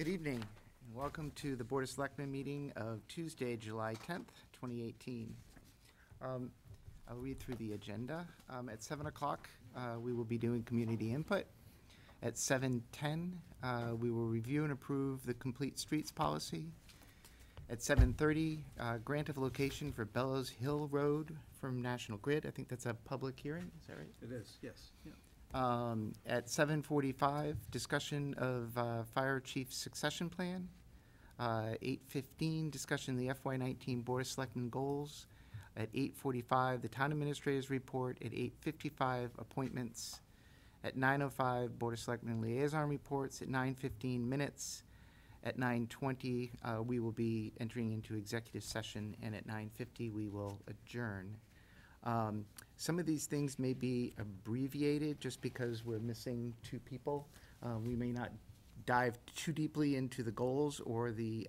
Good evening, and welcome to the Board of Selectmen meeting of Tuesday, July 10th, 2018. I'll read through the agenda. At 7 o'clock, we will be doing community input. At 7:10, we will review and approve the complete streets policy. At 7:30, grant of location for Bellows Hill Road from National Grid. I think that's a public hearing, is that right? It is, yes. Yeah. At 7:45, discussion of fire chief succession plan. 8:15, discussion of the FY19 Board of Selectmen goals. At 8:45, the town administrator's report. At 8:55, appointments. At 9:05, Board of Selectmen liaison reports. At 9:15, minutes. At 9:20, we will be entering into executive session, and at 9:50, we will adjourn. Some of these things may be abbreviated just because we're missing two people. We may not dive too deeply into the goals or the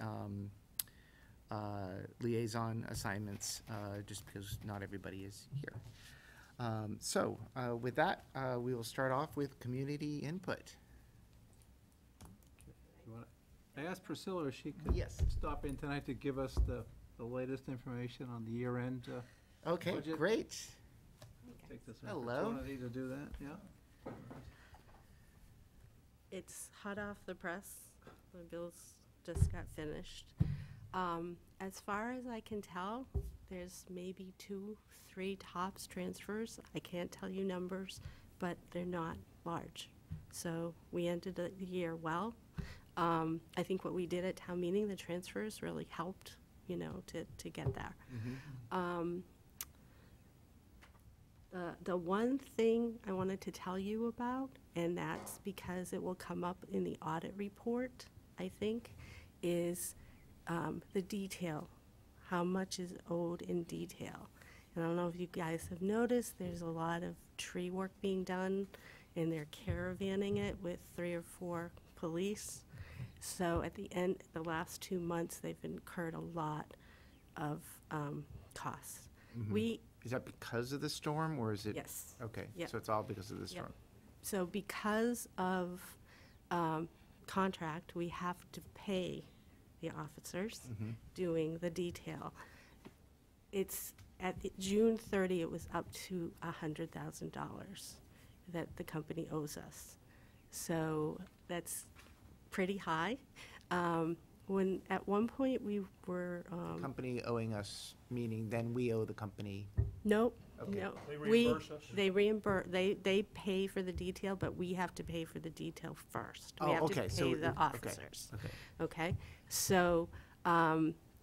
liaison assignments just because not everybody is here. With that, we will start off with community input. I asked Priscilla if she could Yes. stop in tonight to give us the latest information on the year-end Okay, budget. great. Take this Hello. opportunity to do that, yeah. It's hot off the press. The bills just got finished. As far as I can tell, there's maybe 2, 3 tops transfers. I can't tell you numbers, but they're not large. So we ended the year well. I think what we did at town meeting, the transfers really helped, you know, to get there. Mm-hmm. The one thing I wanted to tell you about, and that's because it will come up in the audit report, I think, is the detail, how much is owed in detail. And I don't know if you guys have noticed, there's a lot of tree work being done, and they're caravanning it with 3 or 4 police. So at the end, the last 2 months, they've incurred a lot of costs. Mm-hmm. Is that because of the storm, or is it? Yes. Okay, Yep. so it's all because of the storm. Yep. So because of contract, we have to pay the officers doing the detail. It's at June 30, it was up to $100,000 that the company owes us. So that's pretty high. When at one point we were Company owing us, meaning then we owe the company. Nope. Okay. No. They reimburse us? They reimburse. They pay for the detail, but we have to pay for the detail first. We have okay. to pay the Okay. officers. Okay. Okay. So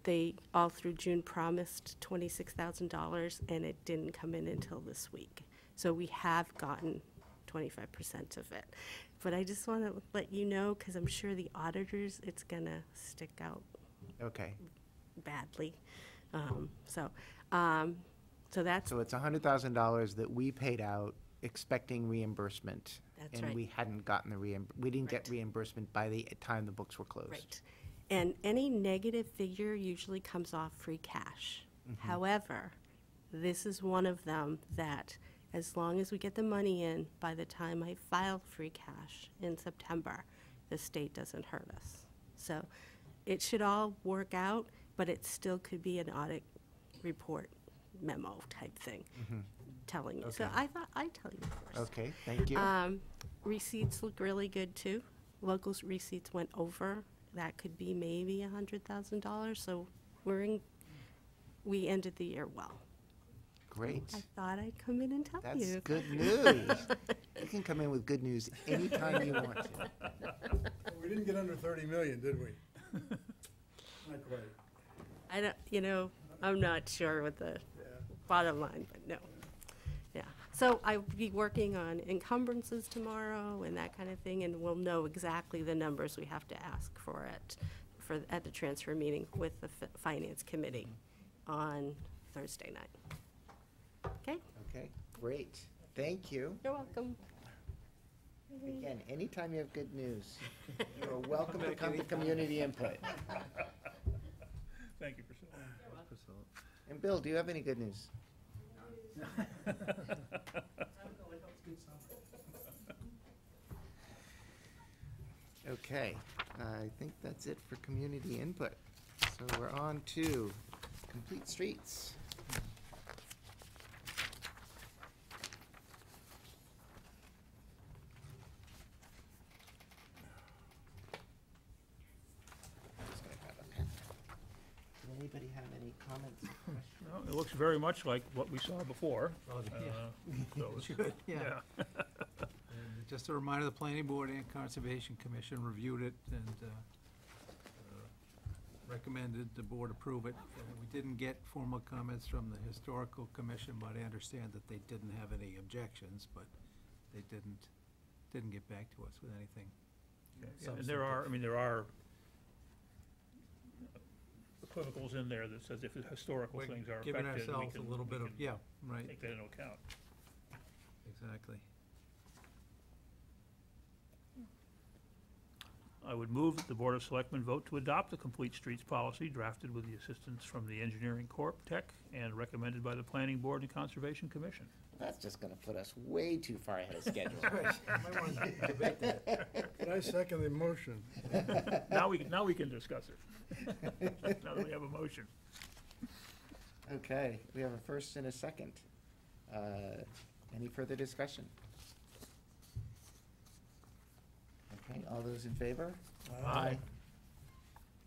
they all through June promised $26,000, and it didn't come in until this week. So we have gotten 25% of it. But I just want to let you know, because I'm sure the auditors, it's gonna stick out Okay. badly. So that's. So it's $100,000 that we paid out expecting reimbursement. That's and right. we hadn't gotten we didn't get Right. reimbursement by the time the books were closed. Right. And any negative figure usually comes off free cash. However, this is one of them that as long as we get the money in by the time I file free cash in September, the state doesn't hurt us. So it should all work out, but it still could be an audit report memo type thing telling you. So Okay. I thought I'd tell you first. Okay, thank you. Receipts look really good too. Local receipts went over. That could be maybe $100,000. So we ended the year well. Great. I thought I'd come in and tell That's you. good news. You can come in with good news anytime you want to. We didn't get under 30 million, did we? Not quite. I don't, I'm not sure what the Yeah. bottom line, but no. Yeah. So I'll be working on encumbrances tomorrow and that kind of thing, and we'll know exactly the numbers we have to ask for at the transfer meeting with the finance committee on Thursday night. Okay? Okay, great. Thank you. You're welcome. Again, anytime you have good news, you are welcome to come to community input. Thank you, Priscilla. Priscilla. And Bill, do you have any good news? Okay, I think that's it for community input. So we're on to complete streets. Just gonna grab a pen. Did anybody have any comments or questions? No, it looks very much like what we saw before. Oh, yeah. So it's- Should, yeah. Yeah. And just a reminder, the Planning Board and Conservation Commission reviewed it and recommended the board approve it. We didn't get formal comments from the Historical Commission, but I understand that they didn't have any objections, but they didn't get back to us with anything. Yeah, and there are equivocals in there that says if the historical We're things are giving affected, we ourselves can, a little bit of, yeah, right, take that into account. exactly. I would move that the Board of Selectmen vote to adopt the complete streets policy drafted with the assistance from the Engineering Corp. Tech and recommended by the Planning Board and Conservation Commission. That's just gonna put us way too far ahead of schedule. Might want to debate that. Can I second the motion? Now we can discuss it. Now that we have a motion. Okay, we have a first and a second. Any further discussion? Okay, all those in favor? Aye.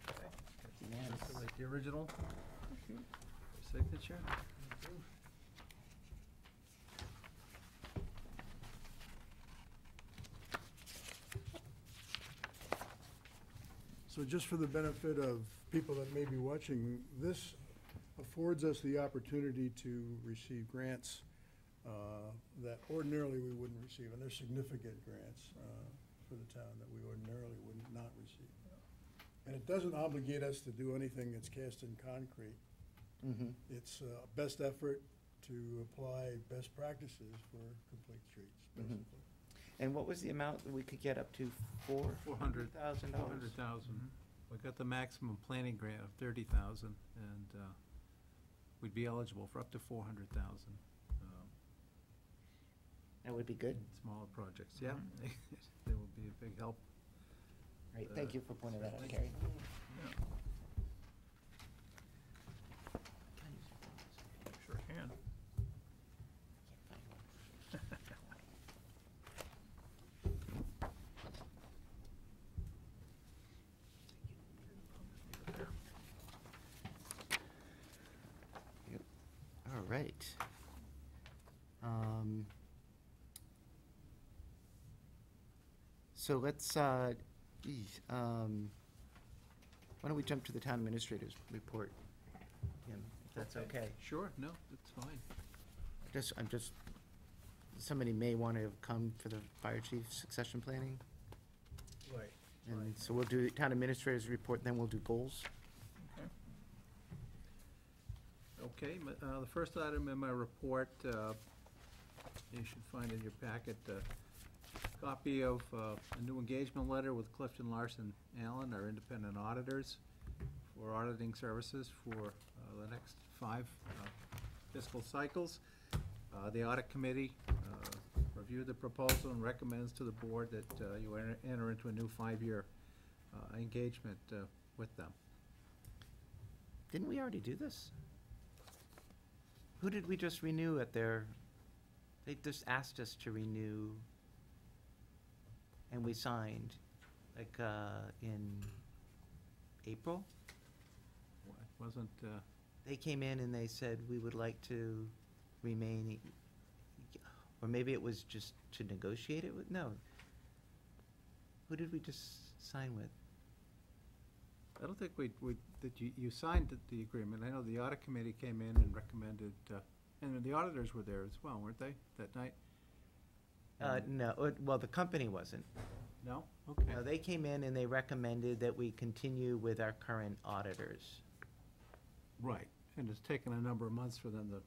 That's unanimous. So like the original signature? So just for the benefit of people that may be watching, this affords us the opportunity to receive grants that ordinarily we wouldn't receive, and they're significant grants for the town that we ordinarily would not receive. And it doesn't obligate us to do anything that's cast in concrete. Mm-hmm. It's best effort to apply best practices for complete streets, Mhm. basically. And what was the amount that we could get up to? $400,000? $400,000. We got the maximum planning grant of $30,000, and we'd be eligible for up to $400,000. That would be good. Smaller projects, yeah. They will be a big help. Great, thank you for pointing that out, Thank Carrie. Sure can. All right. So let's, why don't we jump to the town administrator's report, Jim, if that's okay? Sure, no, that's fine. I'm just, somebody may want to come for the fire chief succession planning. Right. And so we'll do town administrator's report, then we'll do goals. Okay, the first item in my report, you should find in your packet a copy of a new engagement letter with Clifton Larson Allen, our independent auditors, for auditing services for the next 5 fiscal cycles. The audit committee reviewed the proposal and recommends to the board that you enter into a new 5-year engagement with them. Didn't we already do this? Who did we just renew at their, they just asked us to renew, and we signed, like, in April? It wasn't, They came in and they said, we would like to remain, or maybe it was just to negotiate it with, no. Who did we just sign with? I don't think that you signed the agreement. I know the audit committee came in and recommended, and the auditors were there as well, weren't they, that night? No, well, the company wasn't. No? Okay. No, they came in and they recommended that we continue with our current auditors. Right, and it's taken a number of months for them to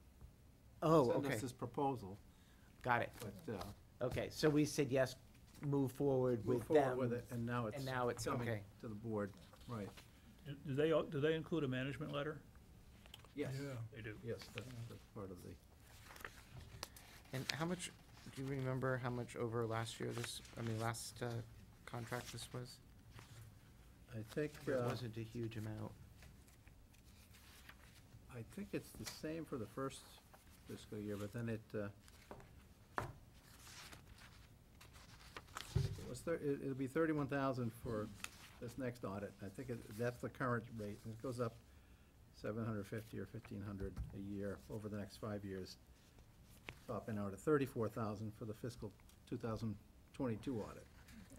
Oh, send okay, us this proposal, got it. but Okay, so we said yes, move forward move with them. forward with it, and now it's And now it's, coming okay. to the board, right. Do they include a management letter? Yes. Yeah. They do. Yes, that's part of the, And how much, do you remember how much over last year last contract this was? I think, It wasn't a huge amount. I think it's the same for the first fiscal year, but then it'll be 31,000 for this next audit. I think that's the current rate, and it goes up 750 or 1,500 a year over the next 5 years, topping out at 34,000 for the fiscal 2022 audit.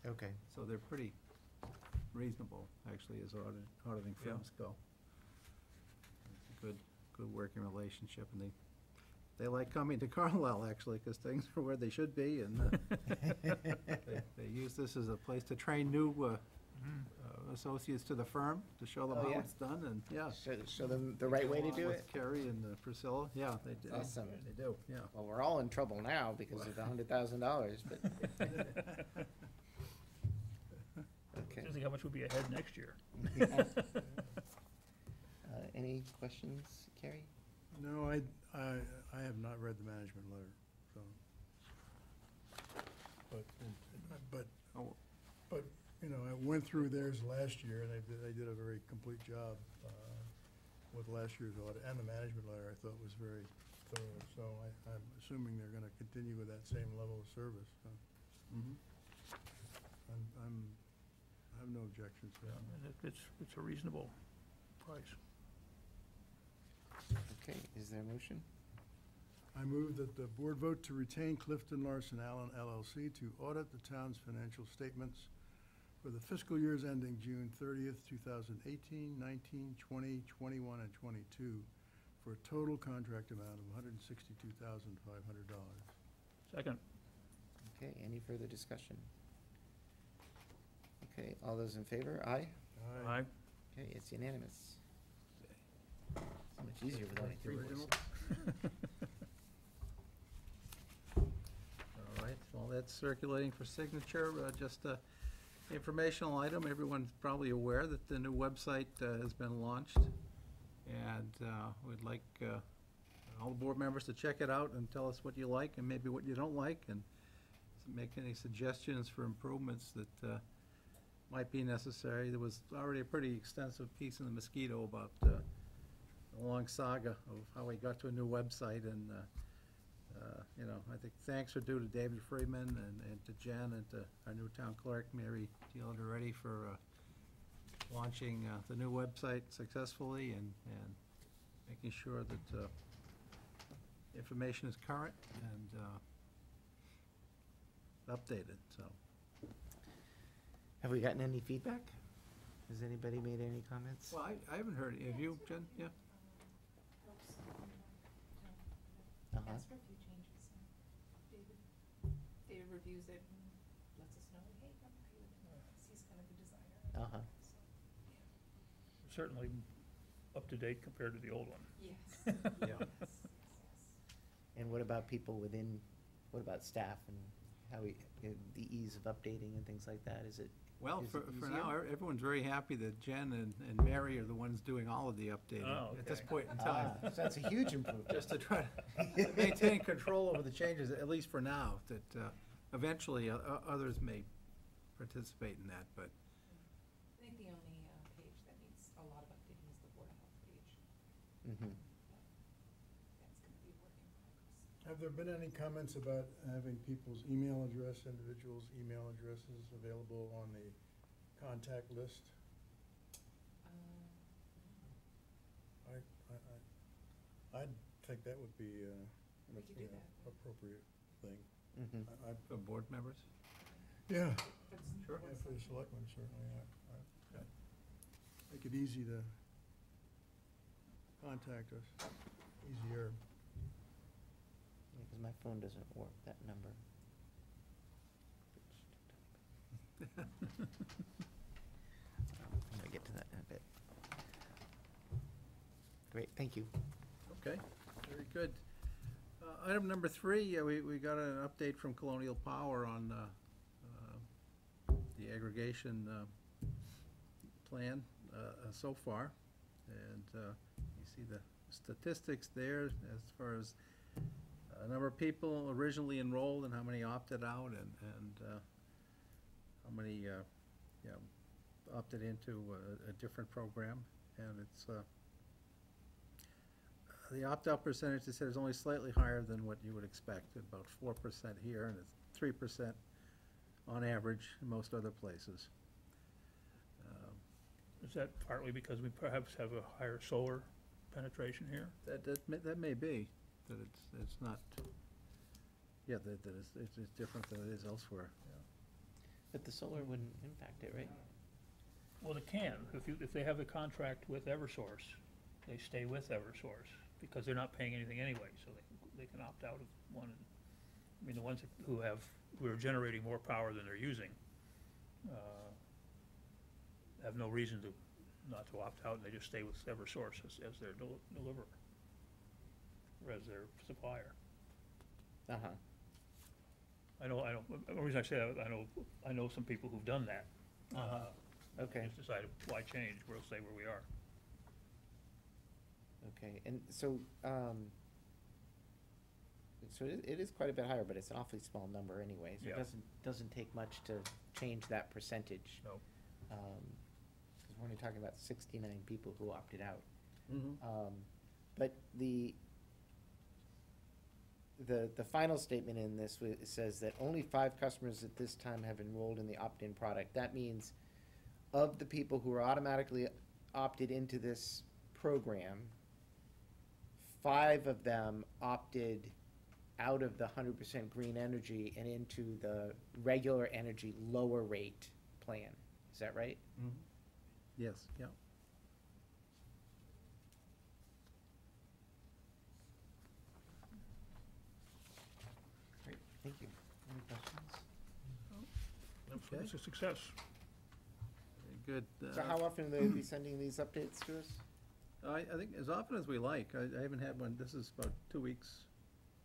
Okay. So they're pretty reasonable, actually, as auditing Yeah. firms go. Good working relationship, and they like coming to Carlisle, actually, because things are where they should be, and they use this as a place to train new associates to the firm, to show them Oh, how yeah. it's done, and, yeah. Show them the right way to do it? With Kerry and Priscilla, yeah, they do. Awesome. They do, yeah. Well, we're all in trouble now because of the $100,000, but. Okay. Just think how much we'll be ahead next year. Any questions, Carrie? No, I have not read the management letter, so. Oh. But, you know, I went through theirs last year, and they did a very complete job with last year's audit, and the management letter, I thought, was very thorough. So I'm assuming they're gonna continue with that same level of service, so Mhm. I have no objections to that. And it's a reasonable price. Okay, is there a motion? I move that the board vote to retain Clifton Larson Allen LLC to audit the town's financial statements for the fiscal years ending June 30th, 2018, 19, 20, 21, and 22, for a total contract amount of $162,500. Second. Okay, any further discussion? Okay, all those in favor? Aye? Aye. Okay, it's unanimous. So much easier with only three voices. Original. All right, well, that's circulating for signature, just a informational item. Everyone's probably aware that the new website has been launched, and we'd like all the board members to check it out and tell us what you like and maybe what you don't like, and make any suggestions for improvements that might be necessary. There was already a pretty extensive piece in the Mosquito about the long saga of how we got to a new website, and you know, I think thanks are due to David Freeman and to Jen and to our new town clerk, Mary Teodoretti, for launching the new website successfully and making sure that information is current and updated, so. Have we gotten any feedback? Has anybody made any comments? Well, I haven't heard, have you, Jen? Yeah? Uh-huh. Ask for a few changes, and David reviews it and lets us know, hey, I'm okay with it, 'cause he's kind of the designer. Uh-huh. So, Certainly up to date compared to the old one. yes. Yeah. Yes. And what about people within, what about staff and how the ease of updating and things like that? Is it? Well, Is for it now, easier? everyone's very happy that Jen and Mary are the ones doing all of the updating Oh, at this okay. point in time. So that's a huge improvement. Just to try to maintain control over the changes, at least for now, that eventually others may participate in that, but, I think the only page that needs a lot of updating is the Board of Health page. Mhm. That's gonna be a work in progress. Have there been any comments about having people's email address, individuals' email addresses available on the contact list? I'd think that would be We could do that. appropriate thing. Mhm. for board members. Yeah, That's- Sure. yeah, for the selectmen, certainly. Make it easy to contact us, easier. Because my phone doesn't work, that number. I'm gonna get to that in a bit. Great, thank you. Okay, very good. Item number 3, we got an update from Colonial Power on the aggregation plan so far. And you see the statistics there as far as number of people originally enrolled and how many opted out, and how many opted into a different program, and it's, the opt-out percentage, they said, is only slightly higher than what you would expect, about 4% here, and it's 3% on average in most other places. Is that partly because we perhaps have a higher solar penetration here? That may be, that it's not, yeah, that it's different than it is elsewhere. But the solar wouldn't impact it, right? Well, it can. If they have a contract with Eversource, they stay with Eversource, because they're not paying anything anyway, so they can opt out of one. I mean, the ones who are generating more power than they're using, have no reason not to opt out, and they just stay with Eversource as their deliverer, or as their supplier. Uh-huh. The reason I say that, I know some people who've done that. Okay. Just decided, why change, we'll stay where we are. Okay, and so, so it is quite a bit higher, but it's an awfully small number anyway, so it Yeah. doesn't take much to change that percentage. No. Because we're only talking about 69 people who opted out. Mm-hmm. But the final statement in this says that only 5 customers at this time have enrolled in the opt-in product. That means of the people who are automatically opted into this program, 5 of them opted out of the 100% green energy and into the regular energy lower rate plan. Is that right? Yes, yeah. Great, thank you. Any questions? So it's a success. Very good. So how often will they be sending these updates to us? I think as often as we like. I haven't had one, this is about 2 weeks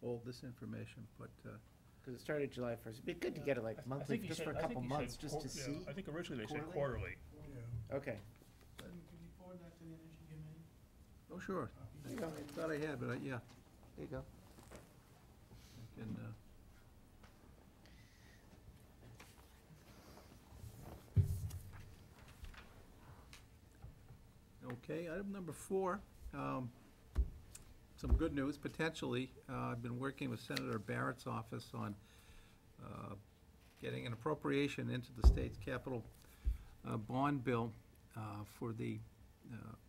old, this information, but, Because it started July 1st. It'd be good to get it like I monthly, think he just said- for a I think couple he said months, just to yeah, see. I think originally they said Quarterly? quarterly. Yeah. Okay. Can you forward that to the energy committee? oh, sure. There you go. I thought I had, but yeah, There you go. I can, Okay, item number 4, some good news, potentially. I've been working with Senator Barrett's office on getting an appropriation into the state's capital bond bill for the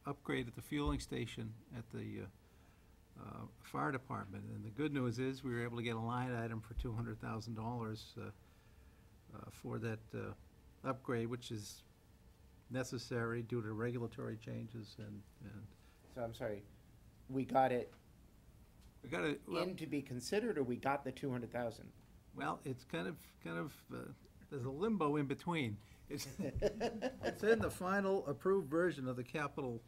upgrade at the fueling station at the fire department. And the good news is, we were able to get a line item for $200,000 for that upgrade, which is necessary due to regulatory changes and So I'm sorry, we got it we got to, in to be considered, or we got the 200,000? well, it's kind of, there's a limbo in between. It's in the final approved version of the capital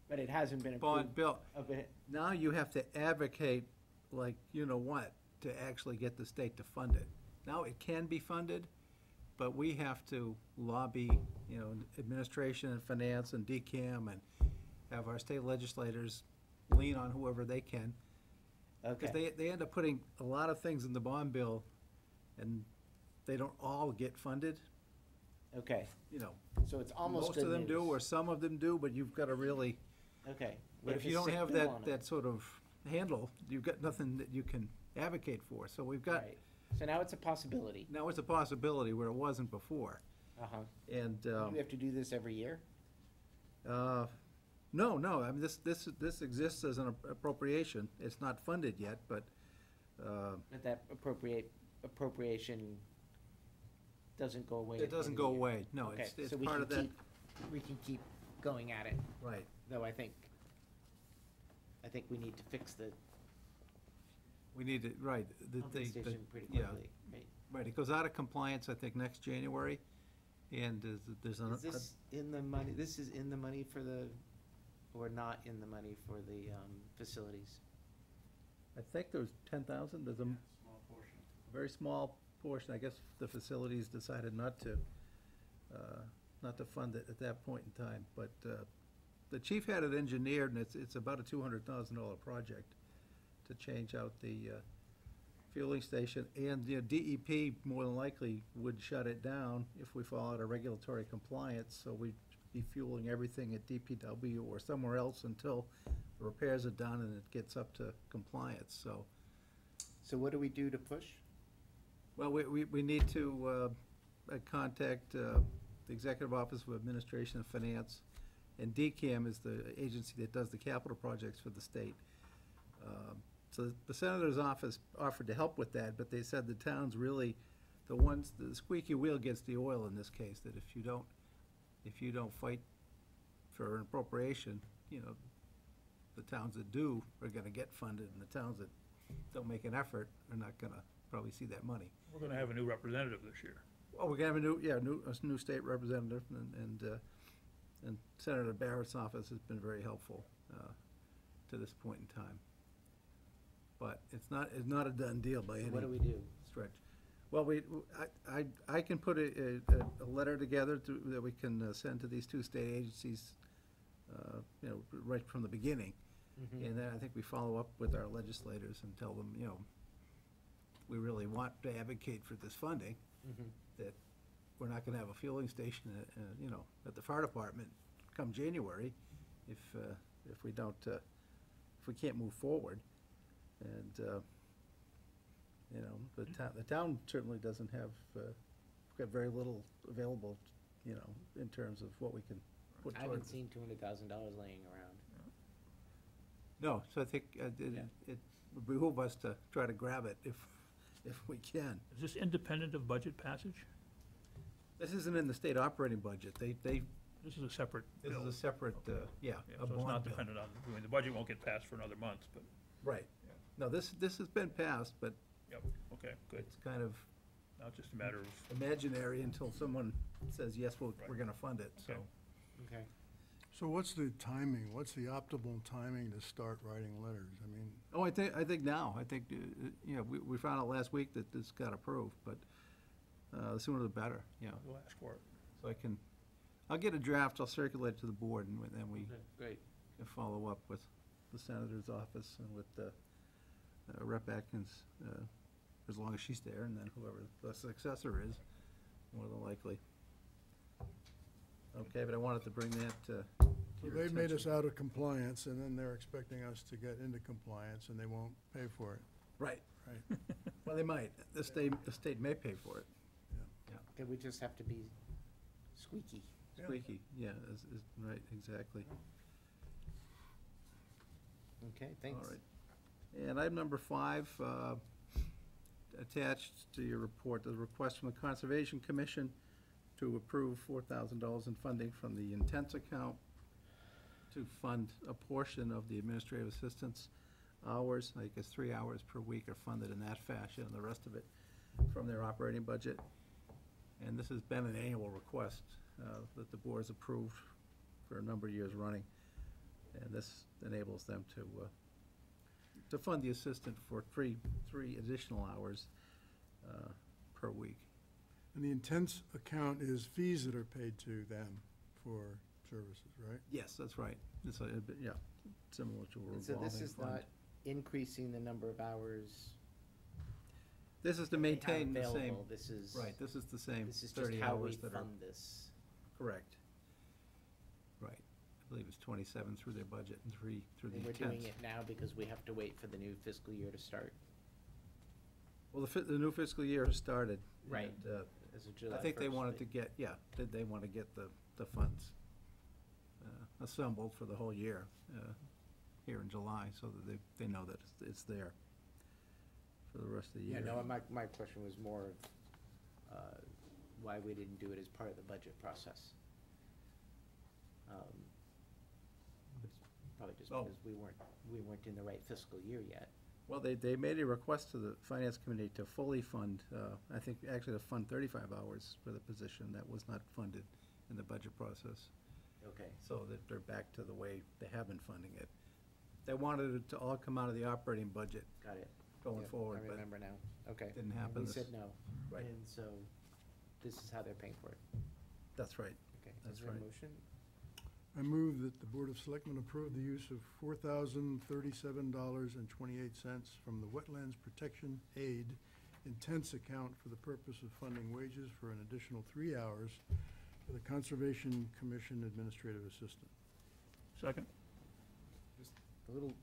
But it hasn't been bond approved. bill. Okay. Now you have to advocate, like, you know what, to actually get the state to fund it. Now it can be funded, but we have to lobby, administration and finance and DCAM, and have our state legislators lean on whoever they can. Because Okay, they end up putting a lot of things in the bond bill, and they don't all get funded, okay, so it's almost Most good of them do, news. or some of them do, but you've got to really, Okay. but if you it's don't sick, have we that, want it. that sort of handle, you've got nothing that you can advocate for. So we've got, Right. So now it's a possibility. now it's a possibility where it wasn't before. Uh-huh. And, Do we have to do this every year? no, I mean, this exists as an appropriation. It's not funded yet, but, But that appropriation doesn't go away? it at the doesn't end go of the year? away. No, Okay, it's so we part can of that, we can keep going at it, right. though I think we need to fix the We need it, right. pumping station pretty yeah. quickly, right? Right, it goes out of compliance, I think, next January, and there's an. Is this in the money, this is in the money for the, or not in the money for the facilities? I think there's 10,000, there's a Small portion. very small portion, I guess the facilities decided not to fund it at that point in time, but the chief had it engineered, and it's about a $200,000 project to change out the fueling station, and, you know, DEP more than likely would shut it down if we fall out of regulatory compliance, so we'd be fueling everything at DPW or somewhere else until the repairs are done and it gets up to compliance, so. So what do we do to push? Well, we need to contact the Executive Office of Administration and Finance, and DCAM is the agency that does the capital projects for the state. So the Senator's office offered to help with that, but they said the town's really the squeaky wheel gets the oil in this case, that if you don't fight for an appropriation, you know, the towns that do are gonna get funded, and the towns that don't make an effort are not gonna probably see that money. We're gonna have a new representative this year. Well, we're gonna have a new state representative, and Senator Barrett's office has been very helpful to this point in time. But it's not a done deal by any What do we do? stretch. Well, I can put a letter together that we can send to these two state agencies, you know, right from the beginning. Mhm. And then I think we follow up with our legislators and tell them, you know, we really want to advocate for this funding, Mhm. that we're not gonna have a fueling station, you know, at the fire department come January if we don't, if we can't move forward. And, you know, the town certainly doesn't have, got very little available, you know, in terms of what we can put I haven't towards. seen $200,000 laying around. No, so I think it would behoove us to try to grab it if we can. Is this independent of budget passage? This isn't in the state operating budget. This This is a separate is bill. a separate, yeah, Yeah, a so it's bond not bill. dependent on, I mean, the budget won't get passed for another month, but, Right. No, this has been passed, but yep, okay, good. it's kind of Now it's just a matter of, imaginary until someone says, yes, we're Right. gonna fund it, so. Okay. Okay. So what's the timing? What's the optimal timing to start writing letters? I mean, Oh, I think now, you know, we found out last week that this got approved, but the sooner the better, you know. we'll ask for it. So I'll get a draft, I'll circulate it to the board, and then we Great. can follow up with the Senator's office and with Rep. Atkins, as long as she's there, and then whoever the successor is, more than likely. Okay, but I wanted to bring that to so your they made us attention. out of compliance, and then they're expecting us to get into compliance, and they won't pay for it. Right. Right. Well, they might. The state may pay for it. Okay, we just have to be squeaky. Yeah. Squeaky, yeah, right, exactly. Okay, thanks. All right. And item number 5, attached to your report, the request from the Conservation Commission to approve $4,000 in funding from the Intense account to fund a portion of the administrative assistance hours. I guess 3 hours per week are funded in that fashion, and the rest of it from their operating budget. And this has been an annual request that the board has approved for a number of years running. And this enables them to fund the assistant for three additional hours per week. And the intense account is fees that are paid to them for services, right? Yes, that's right. It's yeah, similar to a And so revolving this is fund. not increasing the number of hours This is to they have maintain the same, available. This is, right, this is the same this is just 30 how we hours that are, fund this. correct. Right. I believe it's 27 through their budget and 3 through the And we're intense. doing it now because we have to wait for the new fiscal year to start. Well, the new fiscal year has started. Right. and, As of July I think they 1st, wanted but- to get, yeah, they want to get the funds assembled for the whole year here in July, so that they know that it's there for the rest of the Yeah, year. no, my question was more of why we didn't do it as part of the budget process. It's probably just Oh. because we weren't in the right fiscal year yet. Well, they made a request to the Finance Committee to fully fund, I think, actually to fund 35 hours for the position that was not funded in the budget process, Okay. so that they're back to the way they have been funding it. They wanted it to all come out of the operating budget Got it. going Yep, forward, I but remember now. Okay. didn't happen We this- said no. Right. And so this is how they're paying for it. that's right. Okay. That's Is there a right. motion? I move that the Board of Selectmen approve the use of $4,037.28 from the Wetlands Protection Aid Intense account for the purpose of funding wages for an additional 3 hours for the Conservation Commission Administrative Assistant. Second? Just a little,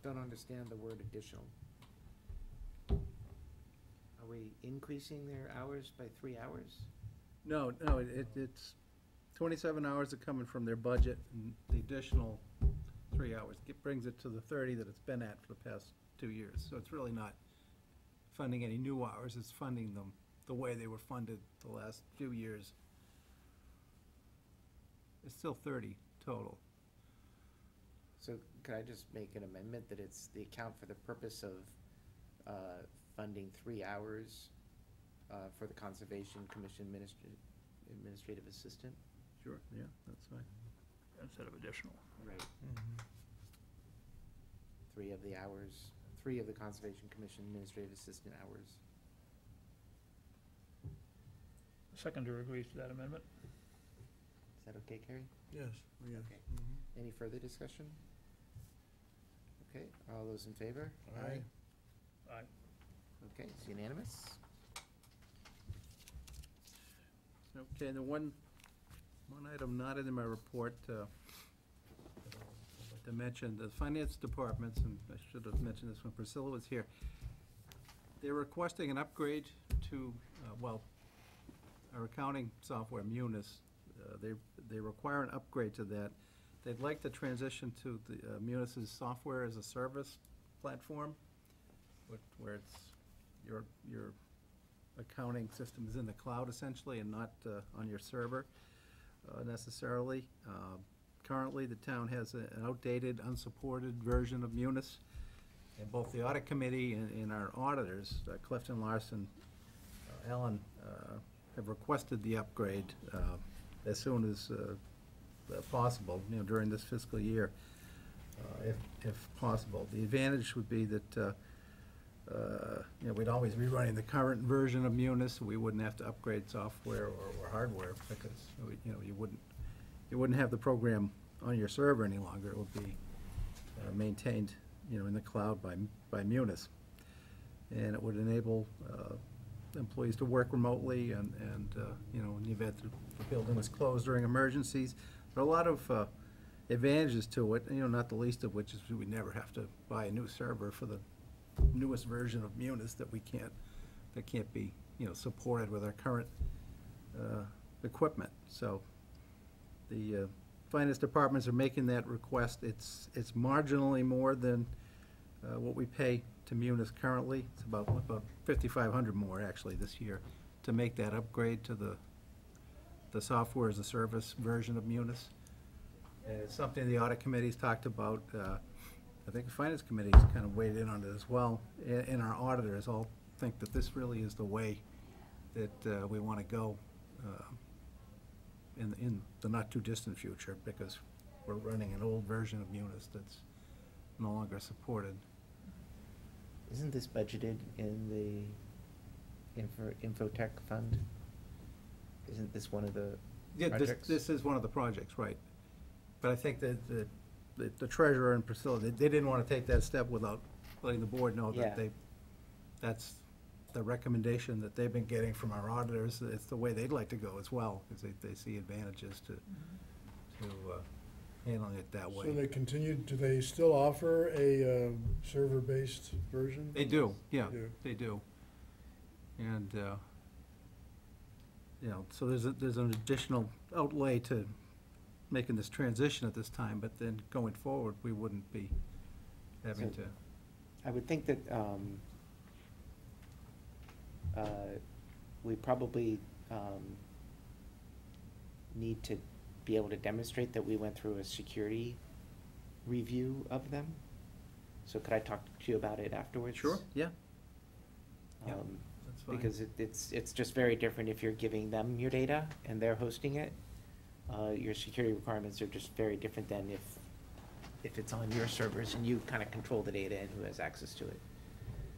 don't understand the word additional. Are we increasing their hours by 3 hours? No, it's 27 hours are coming from their budget, and the additional 3 hours. It brings it to the 30 that it's been at for the past 2 years. So it's really not funding any new hours, it's funding them the way they were funded the last few years. It's still 30 total. So could I just make an amendment that it's the account for the purpose of funding 3 hours for the Conservation Commission Administrative Assistant? Sure, yeah, that's fine. Instead of additional. Right. 3 of the hours, 3 of the Conservation Commission Administrative Assistant hours. The seconder agrees to that amendment? Is that okay, Carrie? Yes, yes. Okay. Mhm. Any further discussion? Okay, all those in favor? Aye. Aye. Okay, it's unanimous. Okay, and the one item not in my report, I'd like to mention, the finance departments, and I should have mentioned this when Priscilla was here, they're requesting an upgrade to, our accounting software, Munis. They require an upgrade to that. They'd like to transition to the Munis's software as a service platform, where it's, your accounting system is in the cloud essentially and not on your server necessarily. Currently, the town has an outdated, unsupported version of Munis, and both the audit committee and our auditors, Clifton Larson, Ellen, have requested the upgrade as soon as possible, during this fiscal year, if possible. The advantage would be that we'd always be running the current version of Munis, so we wouldn't have to upgrade software or hardware, because you wouldn't have the program on your server any longer. It would be maintained, in the cloud by Munis. And it would enable employees to work remotely and in the event the building was closed during emergencies. There are a lot of advantages to it, not the least of which is we never have to buy a new server for the newest version of Munis that can't be, supported with our current equipment. So the finance departments are making that request. It's marginally more than what we pay to Munis currently. It's about $5,500 more actually this year to make that upgrade to the software as a service version of Munis. And it's something the audit committee's talked about. I think the finance committee's kind of weighed in on it as well. And our auditors all think that this really is the way that we want to go in the not-too-distant future, because we're running an old version of Munis that's no longer supported. Isn't this budgeted in the Infotech Fund? Isn't this one of the projects? This is one of the projects, right. But I think that the treasurer and Priscilla, they didn't want to take that step without letting the board know that Yeah. that's the recommendation that they've been getting from our auditors. It's the way they'd like to go as well, because they see advantages to handling it that way. So they continued, do they still offer a server-based version? They do, yeah, They do. they do. And, so there's an additional outlay to making this transition at this time, but then going forward, we wouldn't be having So- to. I would think that we probably need to be able to demonstrate that we went through a security review of them. So could I talk to you about it afterwards? Yeah. Yeah, Um, that's fine. Because it's just very different if you're giving them your data and they're hosting it. Your security requirements are just very different than if it's on your servers and you kind of control the data and who has access to it.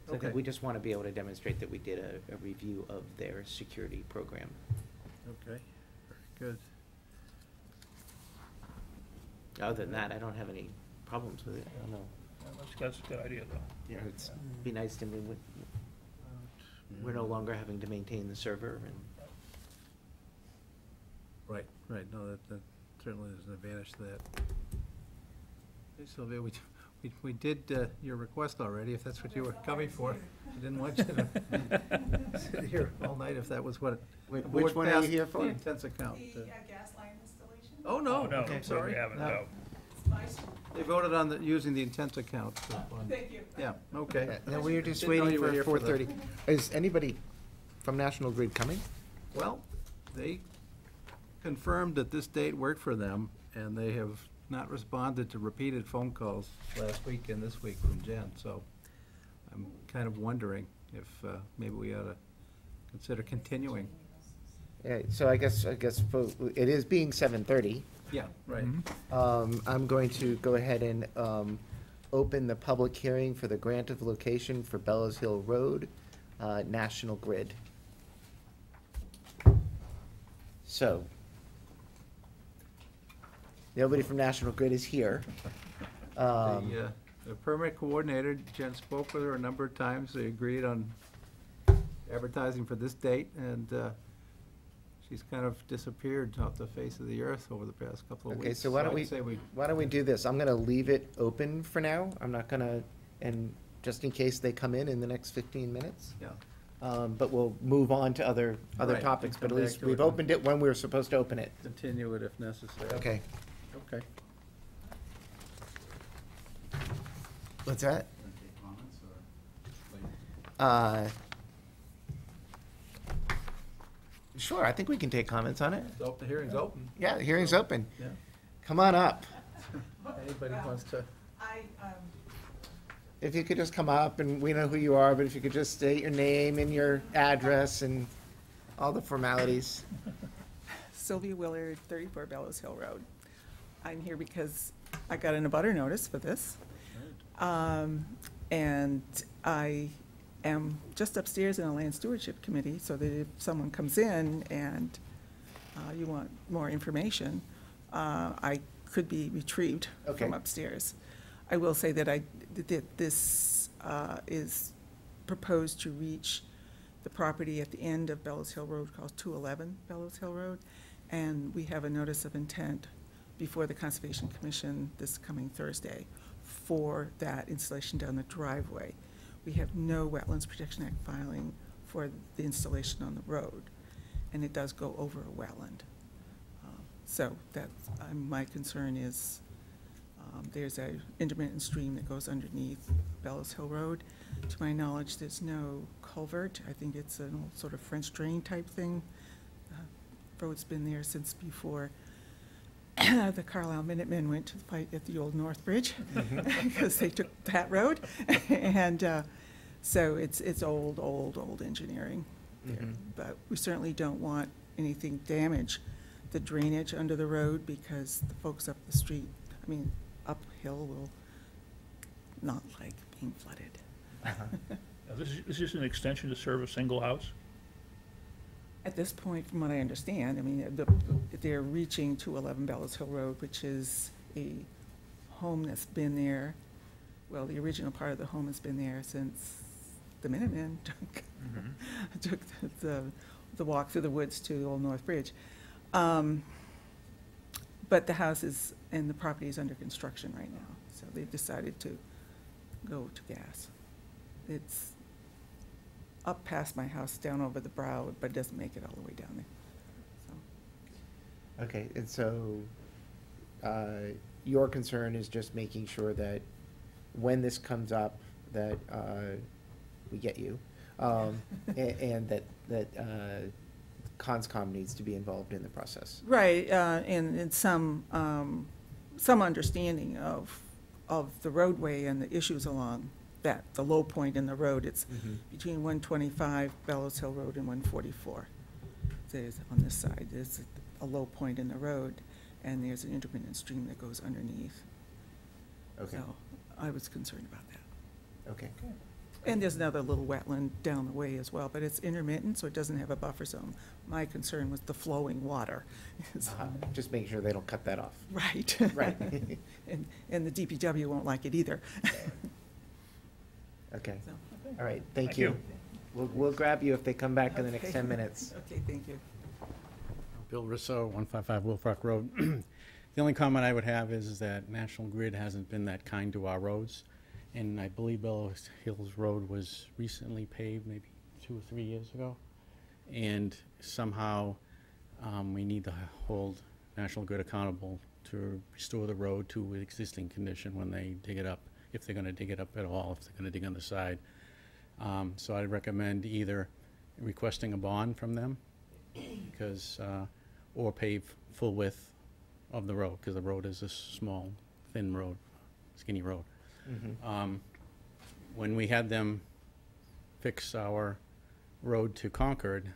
So I think Okay. we just want to be able to demonstrate that we did a review of their security program. Okay, very good. Other than that, I don't have any problems with it. I don't know. Yeah, that's a good idea, though. You know, it's, be nice to me, we're no longer having to maintain the server and. Right, right, no, that certainly is an advantage to that. Hey, Sylvia, we did your request already, if that's what you were coming for. I didn't want you to sit here all night if that was what. the Which board one are you passed here for? The intense account. The gas line installation? Oh, no, No, okay, sorry. we haven't, No. no. It's nice. They voted on using the intense account. Thank you. Yeah, okay. Yeah, we were just Didn't know waiting you were for here for the- 4:30. Is anybody from National Grid coming? Well, they confirmed that this date worked for them, and they have not responded to repeated phone calls last week and this week from Jen, so I'm kind of wondering if maybe we ought to consider continuing. Yeah, so I guess it is being 7:30. Yeah, right. I'm going to go ahead and open the public hearing for the grant of location for Bellows Hill Road, National Grid. So, nobody from National Grid is here. The permit coordinator, Jen spoke with her a number of times. They agreed on advertising for this date, and she's kind of disappeared off the face of the earth over the past couple of weeks. Okay, so why don't I'd say why don't we do this? I'm gonna leave it open for now. I'm not gonna, and just in case they come in the next 15 minutes. Yeah. But we'll move on to other Right, topics, but come at back least to we've it. opened it when we were supposed to open it. Continue it if necessary. Okay. Okay. What's that? Take comments or wait? Sure, I think we can take comments on it. The hearing's open. Yeah, the hearing's open. Yeah. Come on up. Anybody wants to? If you could just come up, and we know who you are, but if you could just state your name and your address and all the formalities. Sylvia Willard, 34 Bellows Hill Road. I'm here because I got an abutter notice for this. And I am just upstairs in a land stewardship committee, so that if someone comes in and you want more information, I could be retrieved Okay. from upstairs. I will say that that this is proposed to reach the property at the end of Bellows Hill Road, called 211 Bellows Hill Road, and we have a notice of intent before the Conservation Commission this coming Thursday for that installation down the driveway. We have no Wetlands Protection Act filing for the installation on the road, and it does go over a wetland. So that's, my concern is, there's a intermittent stream that goes underneath Bellows Hill Road. To my knowledge, there's no culvert. I think it's an old sort of French drain type thing. Road's been there since before the Carlisle Minutemen went to the fight at the old North Bridge, because they took that road. And so it's old engineering there. Mhm. But we certainly don't want anything damage the drainage under the road, because the folks up the street, I mean, uphill, will not like being flooded. Now, this is just an extension to serve a single house? At this point, from what I understand, I mean, they're reaching 211 Bellows Hill Road, which is a home that's been there, well, the original part of the home has been there since the Minutemen took the walk through the woods to the old North Bridge. But the house is, and the property is under construction right now, so they've decided to go to gas. It's up past my house, down over the brow, but it doesn't make it all the way down there. So, Okay, and so, your concern is just making sure that when this comes up, that, we get you, and that Conscom needs to be involved in the process. right, and some understanding of the roadway and the issues along that, the low point in the road. It's between 125 Bellows Hill Road and 144. There's, on this side, there's a low point in the road, and there's an intermittent stream that goes underneath. Okay, So I was concerned about that. okay. And there's another little wetland down the way as well, but it's intermittent, so it doesn't have a buffer zone. My concern was the flowing water. Just making sure they don't cut that off. Right. Right. And the DPW won't like it either. Okay, So, all right, thank Thank you. you. We'll grab you if they come back in the next Okay. 10 minutes. Okay, thank you. Bill Russo, 155 Wolf Rock Road. The only comment I would have is that National Grid hasn't been that kind to our roads. And I believe Bellows Hills Road was recently paved, maybe 2 or 3 years ago. And somehow, we need to hold National Grid accountable to restore the road to existing condition when they dig it up, if they're gonna dig it up at all, if they're gonna dig on the side. So I'd recommend either requesting a bond from them, because, or pave full width of the road, because the road is a small, thin road, skinny road. When we had them fix our road to Concord,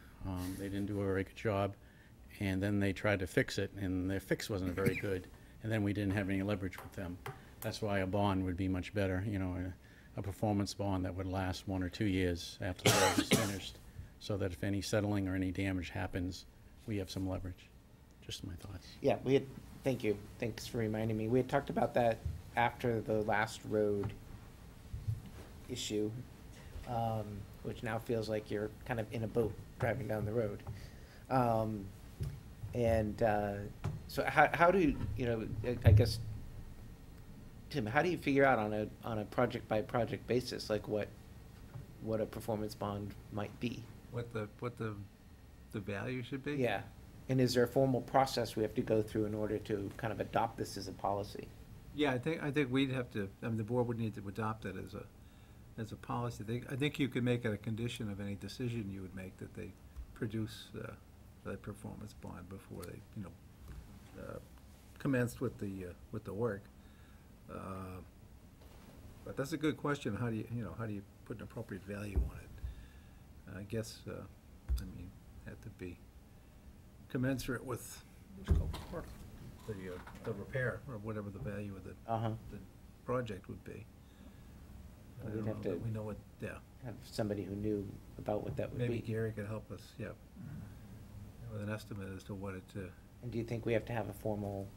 they didn't do a very good job, and then they tried to fix it, and their fix wasn't very good, and then we didn't have any leverage with them. That's why a bond would be much better, you know, a performance bond that would last 1 or 2 years after the road is finished, so that if any settling or any damage happens, we have some leverage. Just my thoughts. Yeah, we had, thank you, thanks for reminding me. We had talked about that after the last road issue, which now feels like you're kind of in a boat driving down the road. So how do you know, I guess, Tim, how do you figure out on a project-by-project basis, like what a performance bond might be? What the value should be? Yeah, and is there a formal process we have to go through in order to kind of adopt this as a policy? Yeah, I think we'd have to, I mean, the board would need to adopt it as a policy. I think you could make it a condition of any decision you would make that they produce the performance bond before they, you know, commenced with the work. But that's a good question. How do you put an appropriate value on it? I guess, I mean, had to be commensurate with the repair, or whatever the value of the project would be. I We'd don't have know to- that we know what, yeah, Have somebody who knew about what that would maybe be. Gary could help us, yeah, with an estimate as to what it, And do you think we have to have a formal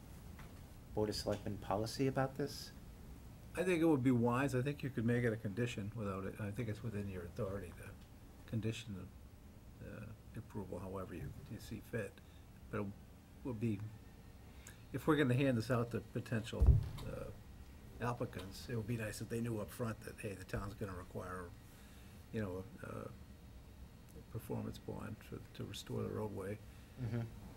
Board of Selectmen policy about this? I think it would be wise. I think you could make it a condition without it. I think it's within your authority to condition the approval however you see fit. But it would be, if we're gonna hand this out to potential applicants, it would be nice if they knew up front that, hey, the town's gonna require, you know, a performance bond to restore the roadway.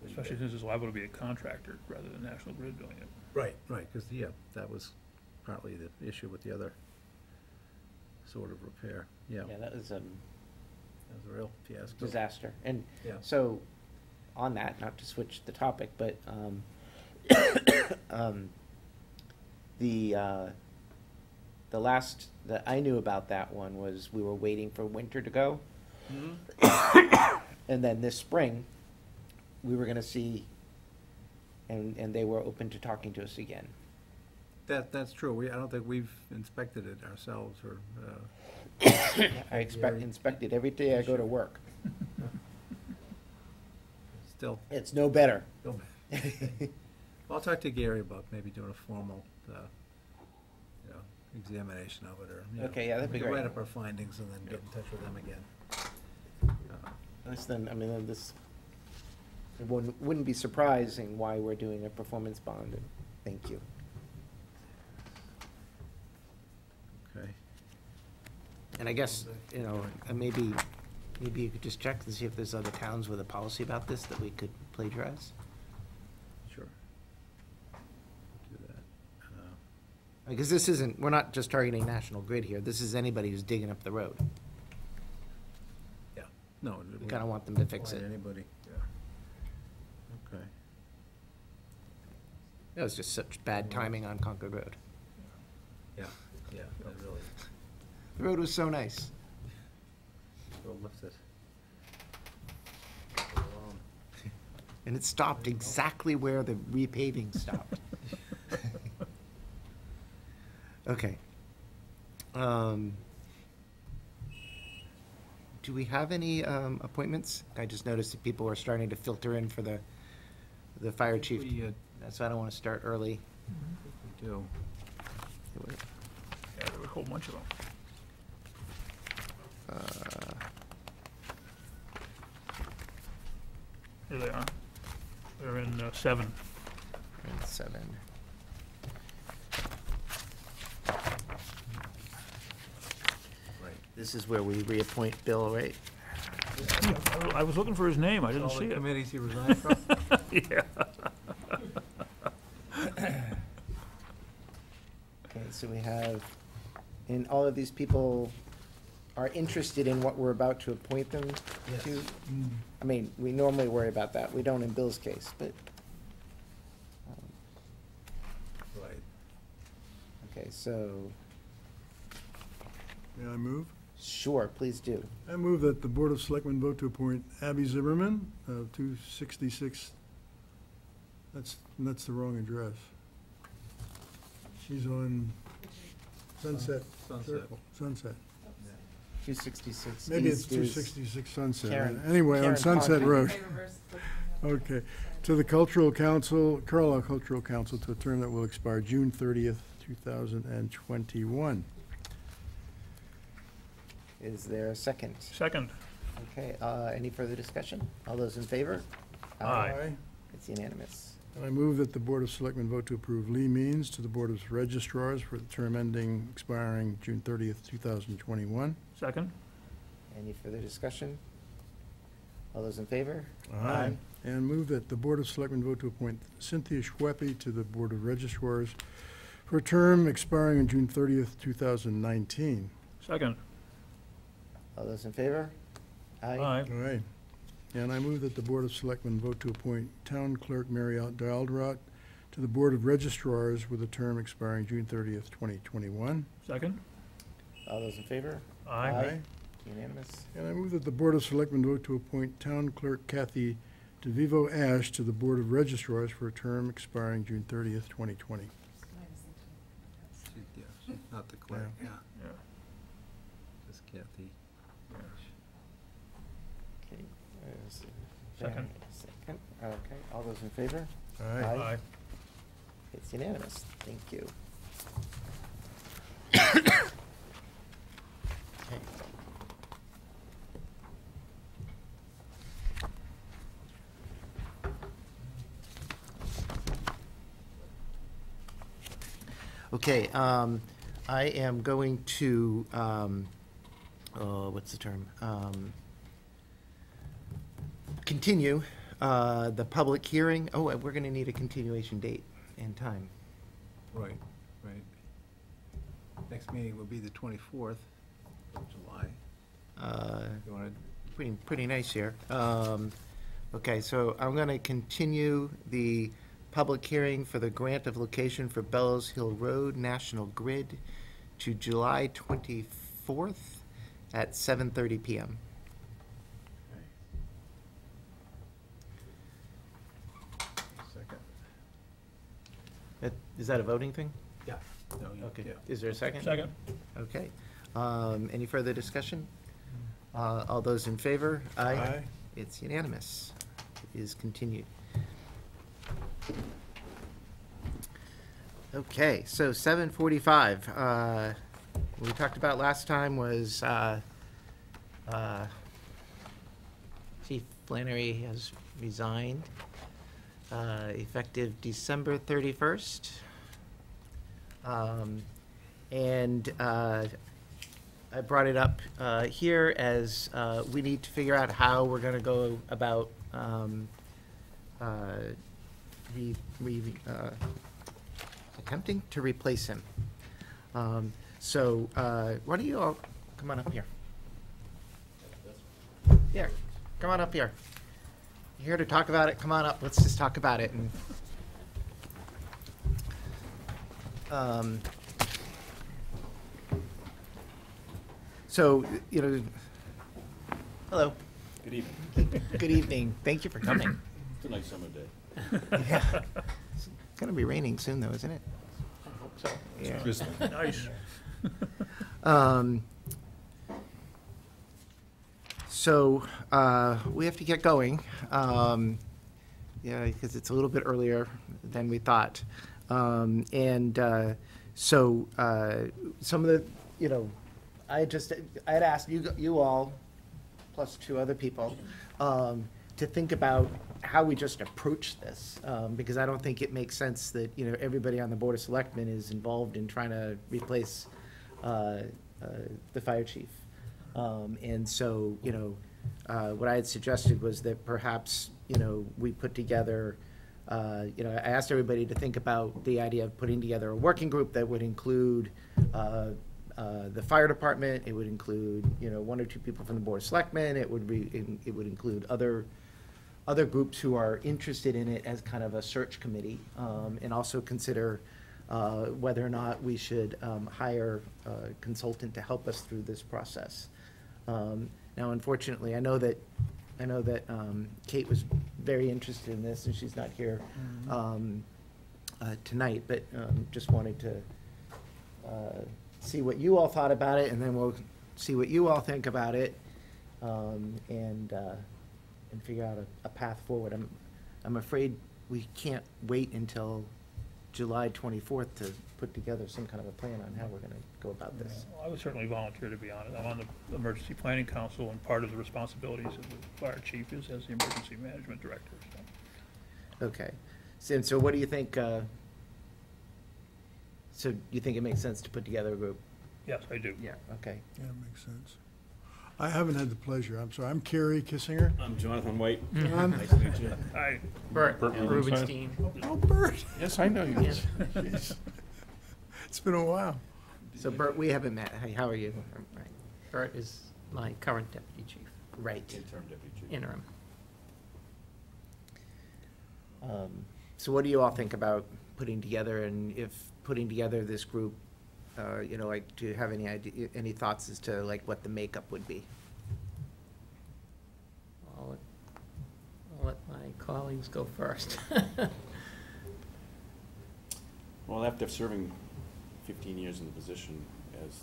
Especially since it's liable to be a contractor rather than National Grid doing it. Right, because, yeah, that was partly the issue with the other sort of repair, yeah. Yeah, that was That was a real fiasco. disaster. And Yeah. so, on that, not to switch the topic, but the last that I knew about that one was we were waiting for winter to go. And then this spring, we were gonna see, and they were open to talking to us again. That's true. I don't think we've inspected it ourselves, or, I inspect it every day I go to work. still. It's no better. Still- I'll talk to Gary about maybe doing a formal, you know, examination of it, or, you know. Okay, yeah, that'd be we can great. write up our findings and then get in touch with them again. Then, I mean, then this, it wouldn't be surprising why we're doing a performance bond, and thank you. Okay. And I guess, you know, maybe you could just check to see if there's other towns with a policy about this that we could plagiarize. Sure. Do that. Because this isn't, we're not just targeting National Grid here, this is anybody who's digging up the road. Yeah, no. We kinda want them to fix apply it. Anybody, yeah. Okay. That was just such bad timing on Concord Road. Yeah, that really, The road was so nice. will lift it. And it stopped exactly where the repaving stopped. Okay. do we have any appointments? I just noticed that people are starting to filter in for the fire chief. We So I don't want to start early. do. Yeah, there were a whole bunch of them. Here they are. They're in 7. And 7. Right, this is where we reappoint Bill, right? I was looking for his name, I didn't All see the it. committees he resigned from? Yeah. Okay, so we have, and all of these people are interested in what we're about to appoint them to? I mean, we normally worry about that. We don't in Bill's case, but, Right. okay, so, May I move? sure, please do. I move that the Board of Selectmen vote to appoint Abby Zimmerman of 266, that's the wrong address. She's on Sunset Sunset. Circle, Sunset. 266 Maybe it's East is 266 Sunset. Karen- Anyway, on Karen Sunset Parker. Road. I reversed the- Okay. To the Cultural Council, Carlisle Cultural Council, to a term that will expire June 30th, 2021. Is there a second? Second. Okay, any further discussion? All those in favor? Aye. It's unanimous. And I move that the Board of Selectmen vote to approve Lee Means to the Board of Registrars for the term ending expiring June 30th, 2021. Second. Any further discussion? All those in favor? And move that the Board of Selectmen vote to appoint Cynthia Schweppe to the Board of Registrars for a term expiring on June 30th, 2019. Second. All those in favor? Aye. All right. And I move that the Board of Selectmen vote to appoint Town Clerk Mary Daldrott to the Board of Registrars with a term expiring June 30th, 2021. Second. All those in favor? Aye. Unanimous. And I move that the Board of Selectmen vote to appoint Town Clerk Kathy DeVivo Ash to the Board of Registrars for a term expiring June 30th, 2020. Yeah, she's not the clerk, yeah. Yeah. Just Kathy. Okay. Second. Second, okay. All those in favor? Aye. It's unanimous. Thank you. Okay. Okay, I am going to, what's the term? Continue the public hearing. Oh, and we're gonna need a continuation date and time. Right, right. Next meeting will be the 24th of July. You want to Pretty nice here. Okay, so I'm gonna continue the public hearing for the grant of location for Bellows Hill Road National Grid to July 24th at 7:30 PM. second? Is that a voting thing? Yeah. No, you- Okay. yeah. Is there a second? Second. Okay. Any further discussion? All those in favor? Aye. It's unanimous. It is continued. Okay, so 7:45. What we talked about last time was Chief Flannery has resigned effective December 31st. And I brought it up here as we need to figure out how we're going to go about attempting to replace him. So why don't you all come on up here? Here, come on up here. You're here to talk about it, come on up, let's just talk about it. And so, you know, hello. Good evening. Good evening. Thank you for coming. It's a nice summer day. Yeah. It's gonna be raining soon though, isn't it? I hope so. Yeah. Drizzling. Nice. So, we have to get going, yeah, because it's a little bit earlier than we thought. So, some of the, you know, I had asked you all, plus two other people, to think about how we just approach this, because I don't think it makes sense that, you know, everybody on the Board of Selectmen is involved in trying to replace the fire chief. And so, you know, what I had suggested was that perhaps, you know, we put together, you know, I asked everybody to think about the idea of putting together a working group that would include the fire department, it would include, you know, one or two people from the Board of Selectmen, it would include other groups who are interested in it as kind of a search committee, and also consider whether or not we should hire a consultant to help us through this process. Now, unfortunately, I know that Kate was very interested in this, and she's not here tonight, but just wanted to see what you all thought about it, and then we'll see what you all think about it, and figure out a path forward. I'm afraid we can't wait until July 24th to put together some kind of a plan on how we're gonna go about this. I would certainly volunteer to be on it. I'm on the Emergency Planning Council, and part of the responsibilities of the fire chief is as the Emergency Management Director, so. Okay, so what do you think, so you think it makes sense to put together a group? Yes, I do. Yeah, okay. Yeah, makes sense. I haven't had the pleasure. I'm sorry. I'm Carrie Kissinger. I'm Jonathan White. John? Nice to meet you. I, Bert Bert Rubenstein. Oh, Bert. Yes, I know you. Jeez. It's been a while. So Bert, we haven't met. Hey, how are you? Right. Bert is my current deputy chief, Right. Interim deputy chief. interim. So what do you all think about putting together, and if putting together this group, you know, like, do you have any idea, any thoughts as to like what the makeup would be? I'll let my colleagues go first. Well, after serving 15 years in the position as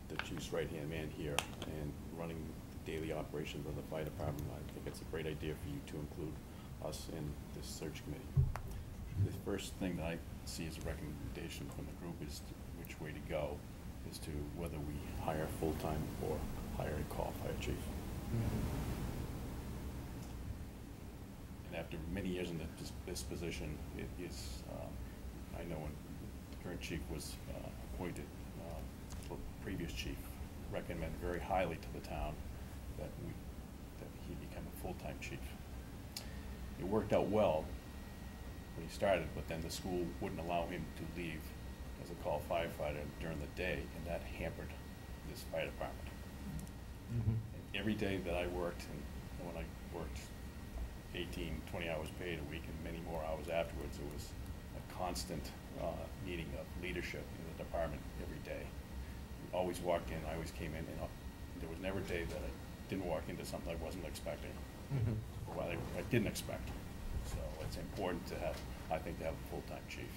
the chief's right-hand man here and running the daily operations of the fire department, I think it's a great idea for you to include us in this search committee. The first thing that I see as a recommendation from the group is which way to go as to whether we hire full-time or hire a call fire chief. And after many years in this position, it is, I know when the current chief was appointed, the previous chief recommended very highly to the town that he become a full-time chief. It worked out well when he started, but then the school wouldn't allow him to leave as a call firefighter during the day, and that hampered this fire department. And every day that I worked, and when I worked 18, 20 hours paid a week and many more hours afterwards, it was a constant meeting of leadership in the department every day. We always walked in, I always came in, and there was never a day that I didn't walk into something I wasn't expecting, or what I didn't expect. So it's important to have, I think, to have a full-time chief.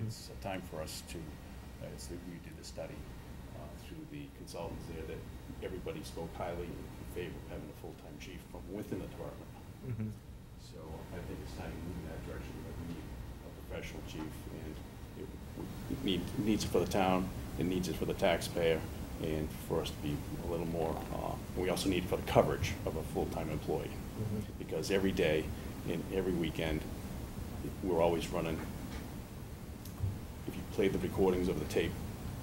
It's a time for us to, we did a study through the consultants there that everybody spoke highly in favor of having a full-time chief from within the department. So I think it's time to move in that direction, that we need a professional chief, and it needs it for the town, it needs it for the taxpayer, and for us to be a little more, we also need it for the coverage of a full-time employee. Because every day and every weekend, we're always running, if you play the recordings of the tape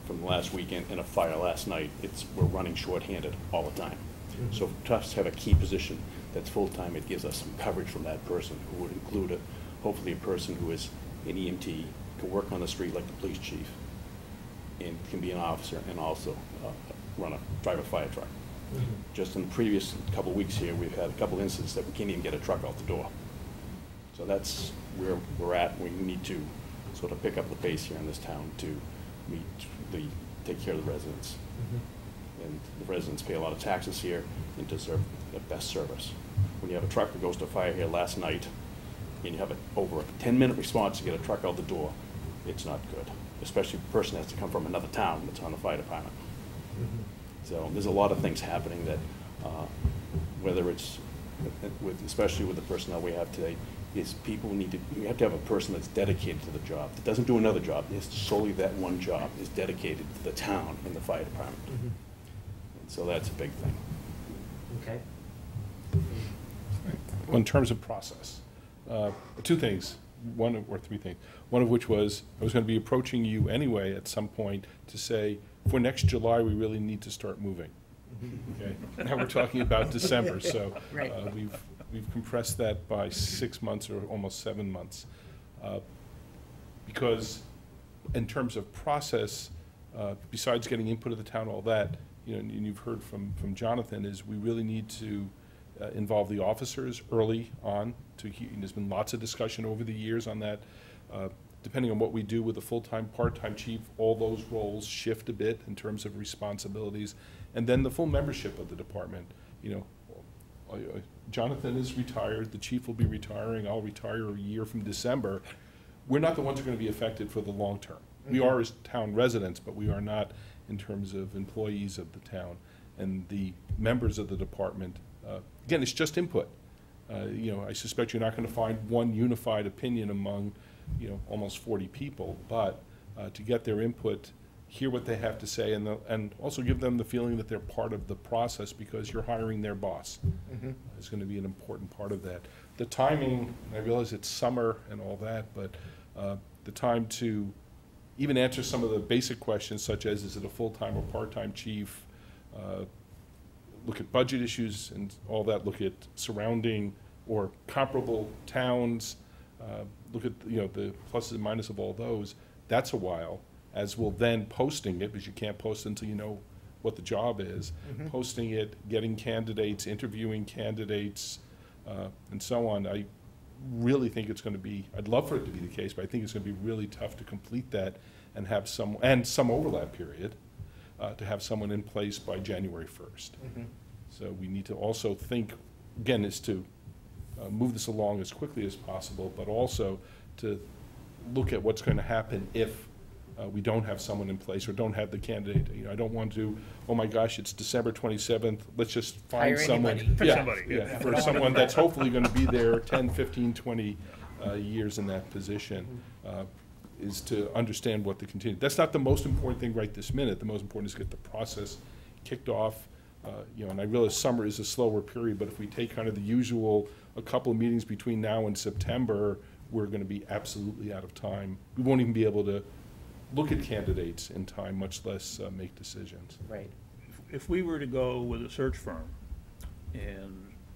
from last weekend and a fire last night, we're running shorthanded all the time. So to us to have a key position that's full-time, it gives us some coverage from that person, who would include hopefully a person who is an EMT, can work on the street like the police chief, and can be an officer, and also drive a fire truck. Just in the previous couple of weeks here, we've had a couple incidents that we can't even get a truck out the door. So that's where we're at. We need to sort of pick up the pace here in this town to take care of the residents. And the residents pay a lot of taxes here and deserve the best service. When you have a truck that goes to fire here last night, and you have over a 10-minute response to get a truck out the door, it's not good. Especially if a person has to come from another town that's on the fire department. So there's a lot of things happening that Whether it's, especially with the personnel we have today, is people need to, you have to have a person that's dedicated to the job, that doesn't do another job, is solely that one job, is dedicated to the town and the fire department. And so that's a big thing. Okay. In terms of process, two things, or three things. One of which was, I was gonna be approaching you anyway at some point to say, for next July, we really need to start moving. Okay, now we're talking about December, so Right. we've compressed that by 6 months or almost 7 months. Because in terms of process, besides getting input of the town, all that, you know, and you've heard from Jonathan, is we really need to involve the officers early on. And there's been lots of discussion over the years on that. Depending on what we do with the full-time, part-time chief, all those roles shift a bit in terms of responsibilities. And then the full membership of the department, you know, Jonathan is retired, the chief will be retiring, I'll retire a year from December. We're not the ones who are gonna be affected for the long term. We are as town residents, but we are not in terms of employees of the town. And the members of the department, again, it's just input. You know, I suspect you're not gonna find one unified opinion among, you know, almost 40 people, but to get their input, hear what they have to say, and also give them the feeling that they're part of the process, because you're hiring their boss. Is gonna be an important part of that. The timing, I realize it's summer and all that, but the time to even answer some of the basic questions, such as, is it a full-time or part-time chief? Look at budget issues and all that, look at surrounding or comparable towns, look at, you know, the pluses and minuses of all those. That's a while, as will then posting it, because you can't post until you know what the job is. Posting it, getting candidates, interviewing candidates, and so on. I really think it's gonna be, I'd love for it to be the case, but I think it's gonna be really tough to complete that and have some overlap period, to have someone in place by January 1st. So we need to also think, again, is to move this along as quickly as possible, but also to look at what's going to happen if we don't have someone in place or don't have the candidate. You know, I don't want to, oh my gosh, it's December 27th, let's just find Hire someone. anybody. Pick Yeah, somebody, yeah, for someone that's hopefully going to be there 10, 15, 20 years in that position. Is to understand what the continue. That's not the most important thing right this minute. The most important is to get the process kicked off. You know, and I realize summer is a slower period, but if we take kind of the usual, a couple of meetings between now and September, we're gonna be absolutely out of time. We won't even be able to look at candidates in time, much less make decisions. Right. If we were to go with a search firm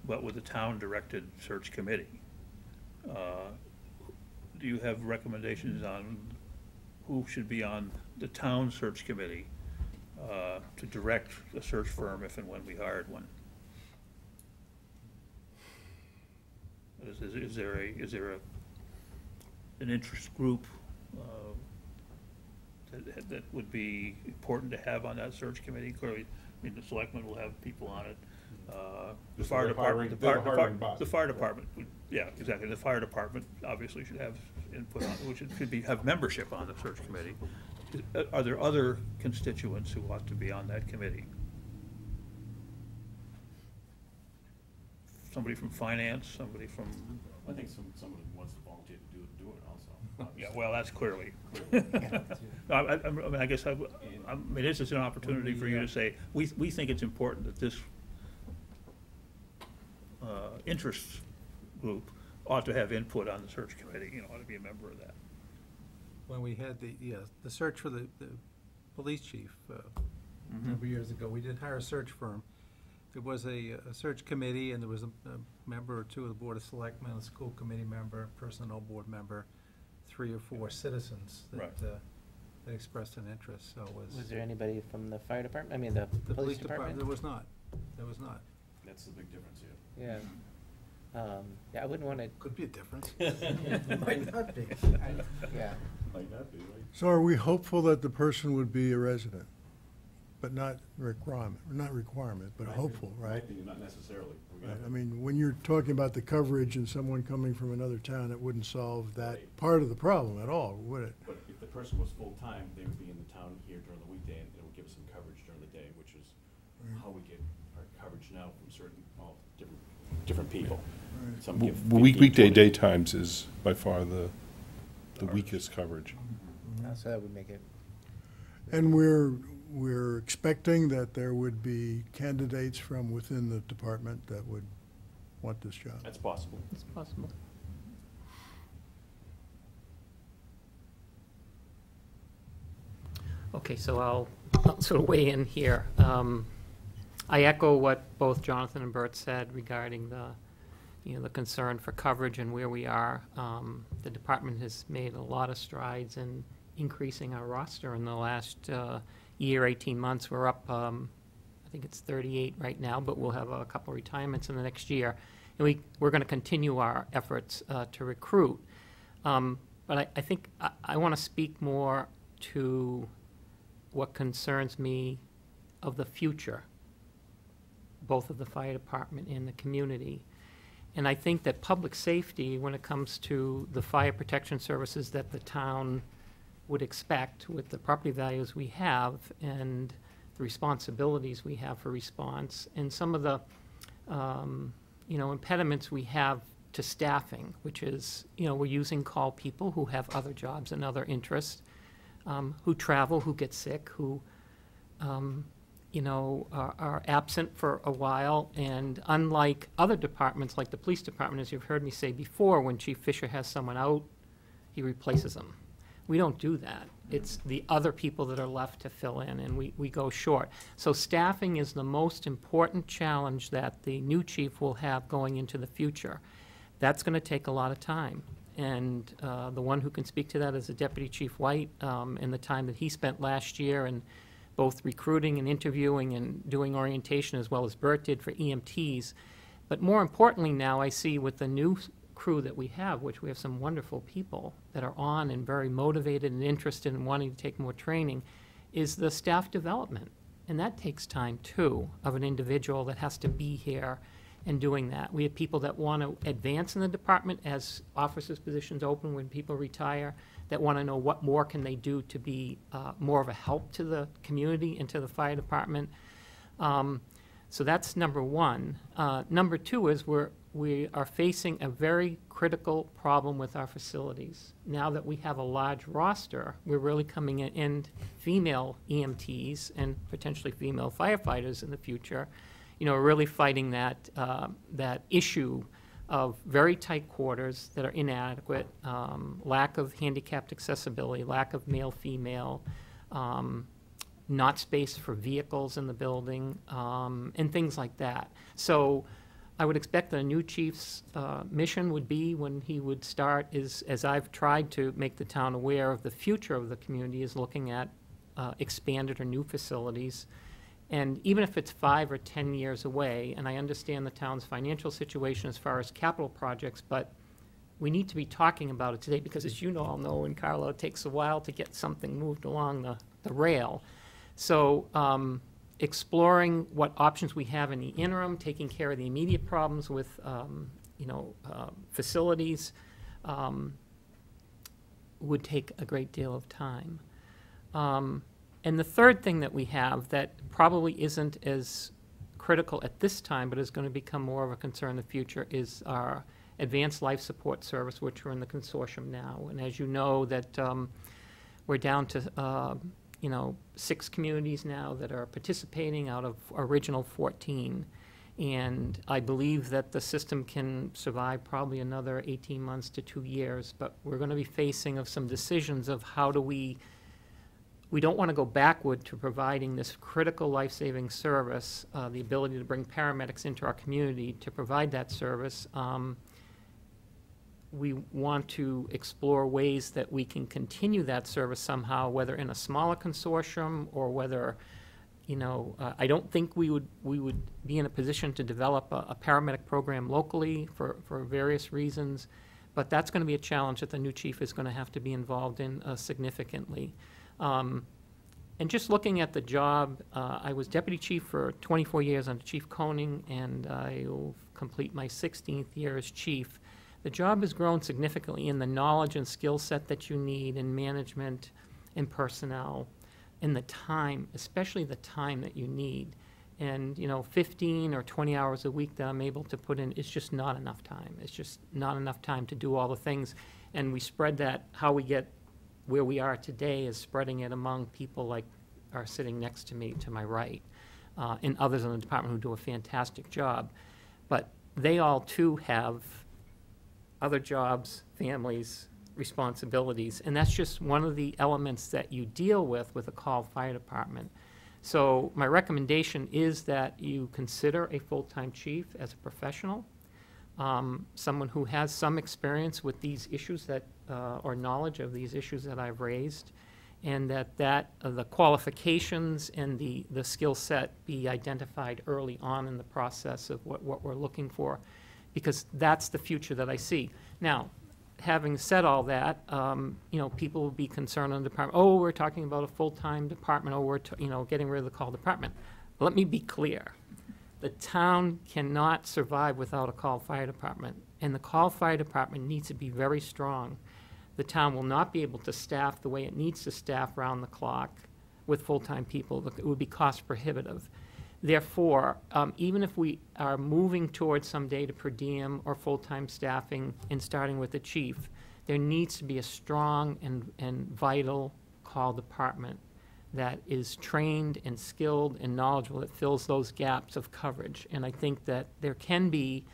but with a town-directed search committee, do you have recommendations on who should be on the town search committee to direct the search firm if and when we hired one? Is there an interest group that would be important to have on that search committee? Clearly, I mean, the selectmen will have people on it. The fire department, the fire department, yeah, exactly. The fire department obviously should have input on it, which should have membership on the search committee. Are there other constituents who ought to be on that committee? Somebody from finance, somebody from, I think someone who wants to volunteer to do it also. yeah, well, that's clearly. I mean, I guess, I mean, this is an opportunity for you to say, we think it's important that this interest group ought to have input on the search committee, you know, ought to be a member of that. When we had the search for the police chief a number of years ago, we did hire a search firm. There was a search committee, and there was a member or two of the Board of Selectmen, a school committee member, personnel board member, 3 or 4 citizens that, Right. that expressed an interest, so it was. Was there anybody from the fire department, I mean, the police department? There was not. There was not. That's the big difference here. Yeah. Yeah, I wouldn't wanna, Could be a difference. Might not be. yeah. Might not be, right? So are we hopeful that the person would be a resident, but not requirement, but hopeful, right? Not necessarily. Right, I mean, when you're talking about the coverage and someone coming from another town, it wouldn't solve that Right. part of the problem at all, would it? But if the person was full-time, they would be in the town here during the weekday, and it would give us some coverage during the day, which is how we get our coverage now certain, well, different people. Some W- give 15, Weekday 20. daytimes is by far the weakest coverage. So that would make it, And we're expecting that there would be candidates from within the department that would want this job. That's possible. It's possible. Okay, so I'll sort of weigh in here. I echo what both Jonathan and Bert said regarding the concern for coverage and where we are. The department has made a lot of strides in increasing our roster in the last year, 18 months. We're up, I think it's 38 right now, but we'll have a couple retirements in the next year. And we're going to continue our efforts to recruit. But I think I want to speak more to what concerns me of the future, both of the fire department and the community. And I think that public safety, when it comes to the fire protection services that the town would expect with the property values we have and the responsibilities we have for response, and some of the impediments we have to staffing, which is, we're using call people who have other jobs and other interests, who travel, who get sick, who, are absent for a while. And unlike other departments, like the police department, as you've heard me say before, when Chief Fisher has someone out, he replaces them. We don't do that. It's the other people that are left to fill in, and we go short. So staffing is the most important challenge that the new chief will have going into the future. That's going to take a lot of time. And the one who can speak to that is the Deputy Chief White, and the time that he spent last year in both recruiting and interviewing and doing orientation, as well as Bert did for EMTs. But more importantly now, I see with the new crew that we have, which we have some wonderful people that are on and very motivated and interested in wanting to take more training, is the staff development. And that takes time, too, of an individual that has to be here and doing that. We have people that want to advance in the department as officers' positions open when people retire, that want to know what more can they do to be more of a help to the community and to the fire department. So that's number one. Number two is we are facing a very critical problem with our facilities. Now that we have a large roster, we're really coming in female EMTs and potentially female firefighters in the future. Really fighting that issue of very tight quarters that are inadequate, lack of handicapped accessibility, lack of male-female, not space for vehicles in the building, and things like that. So I would expect the new chief's mission would be, when he would start, is, as I've tried to make the town aware of the future of the community, is looking at expanded or new facilities. And even if it's 5 or 10 years away, and I understand the town's financial situation as far as capital projects, but we need to be talking about it today, because as you all know, in Carlo, it takes a while to get something moved along the rail. So exploring what options we have in the interim, taking care of the immediate problems with facilities would take a great deal of time. And the third thing that we have that probably isn't as critical at this time, but is going to become more of a concern in the future, is our advanced life support service, which we're in the consortium now. And as you know, that we're down to 6 communities now that are participating out of original 14. And I believe that the system can survive probably another 18 months to 2 years. But we're going to be facing of some decisions of how do we don't want to go backward to providing this critical life-saving service, the ability to bring paramedics into our community to provide that service. We want to explore ways that we can continue that service somehow, whether in a smaller consortium or whether, I don't think we would be in a position to develop a paramedic program locally for various reasons, but that's going to be a challenge that the new chief is going to have to be involved in significantly. And just looking at the job, I was deputy chief for 24 years under Chief Koning, and I will complete my 16th year as chief. The job has grown significantly in the knowledge and skill set that you need in management and personnel, and the time, especially the time that you need. And, 15 or 20 hours a week that I'm able to put in is just not enough time. It's just not enough time to do all the things. And we spread that, how we get where we are today is spreading it among people like are sitting next to me to my right, and others in the department who do a fantastic job. But they all too have other jobs, families, responsibilities, and that's just one of the elements that you deal with a call fire department. So my recommendation is that you consider a full-time chief as a professional, someone who has some experience with these issues that, or knowledge of these issues that I've raised, and that the qualifications and the skill set be identified early on in the process of what we're looking for, because that's the future that I see. Now, having said all that, people will be concerned in the department, oh, we're talking about a full-time department, oh, we're, getting rid of the call department. Let me be clear. The town cannot survive without a call fire department, and the call fire department needs to be very strong. The town will not be able to staff the way it needs to staff round the clock with full-time people. It would be cost prohibitive. Therefore, even if we are moving towards someday to per diem or full-time staffing and starting with the chief, there needs to be a strong and vital call department that is trained and skilled and knowledgeable, that fills those gaps of coverage. And I think that there can be,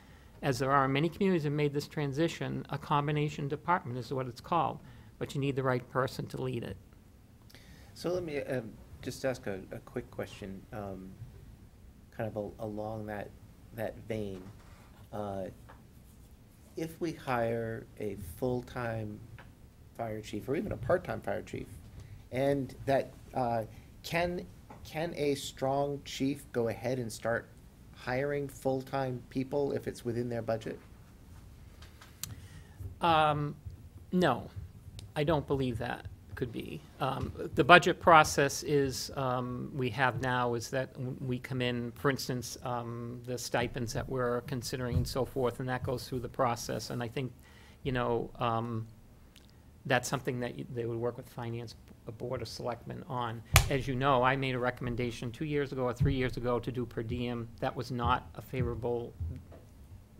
as there are many communities that have made this transition, a combination department is what it's called, but you need the right person to lead it. So let me just ask a quick question, kind of along that vein. If we hire a full-time fire chief or even a part-time fire chief, and that can a strong chief go ahead and start hiring full-time people if it's within their budget? No, I don't believe that could be. The budget process is, we have now is that we come in, for instance, the stipends that we're considering and so forth, and that goes through the process. And I think, that's something that they would work with Finance Board of Selectmen on. As you know, I made a recommendation 2 years ago or 3 years ago to do per diem. That was not a favorable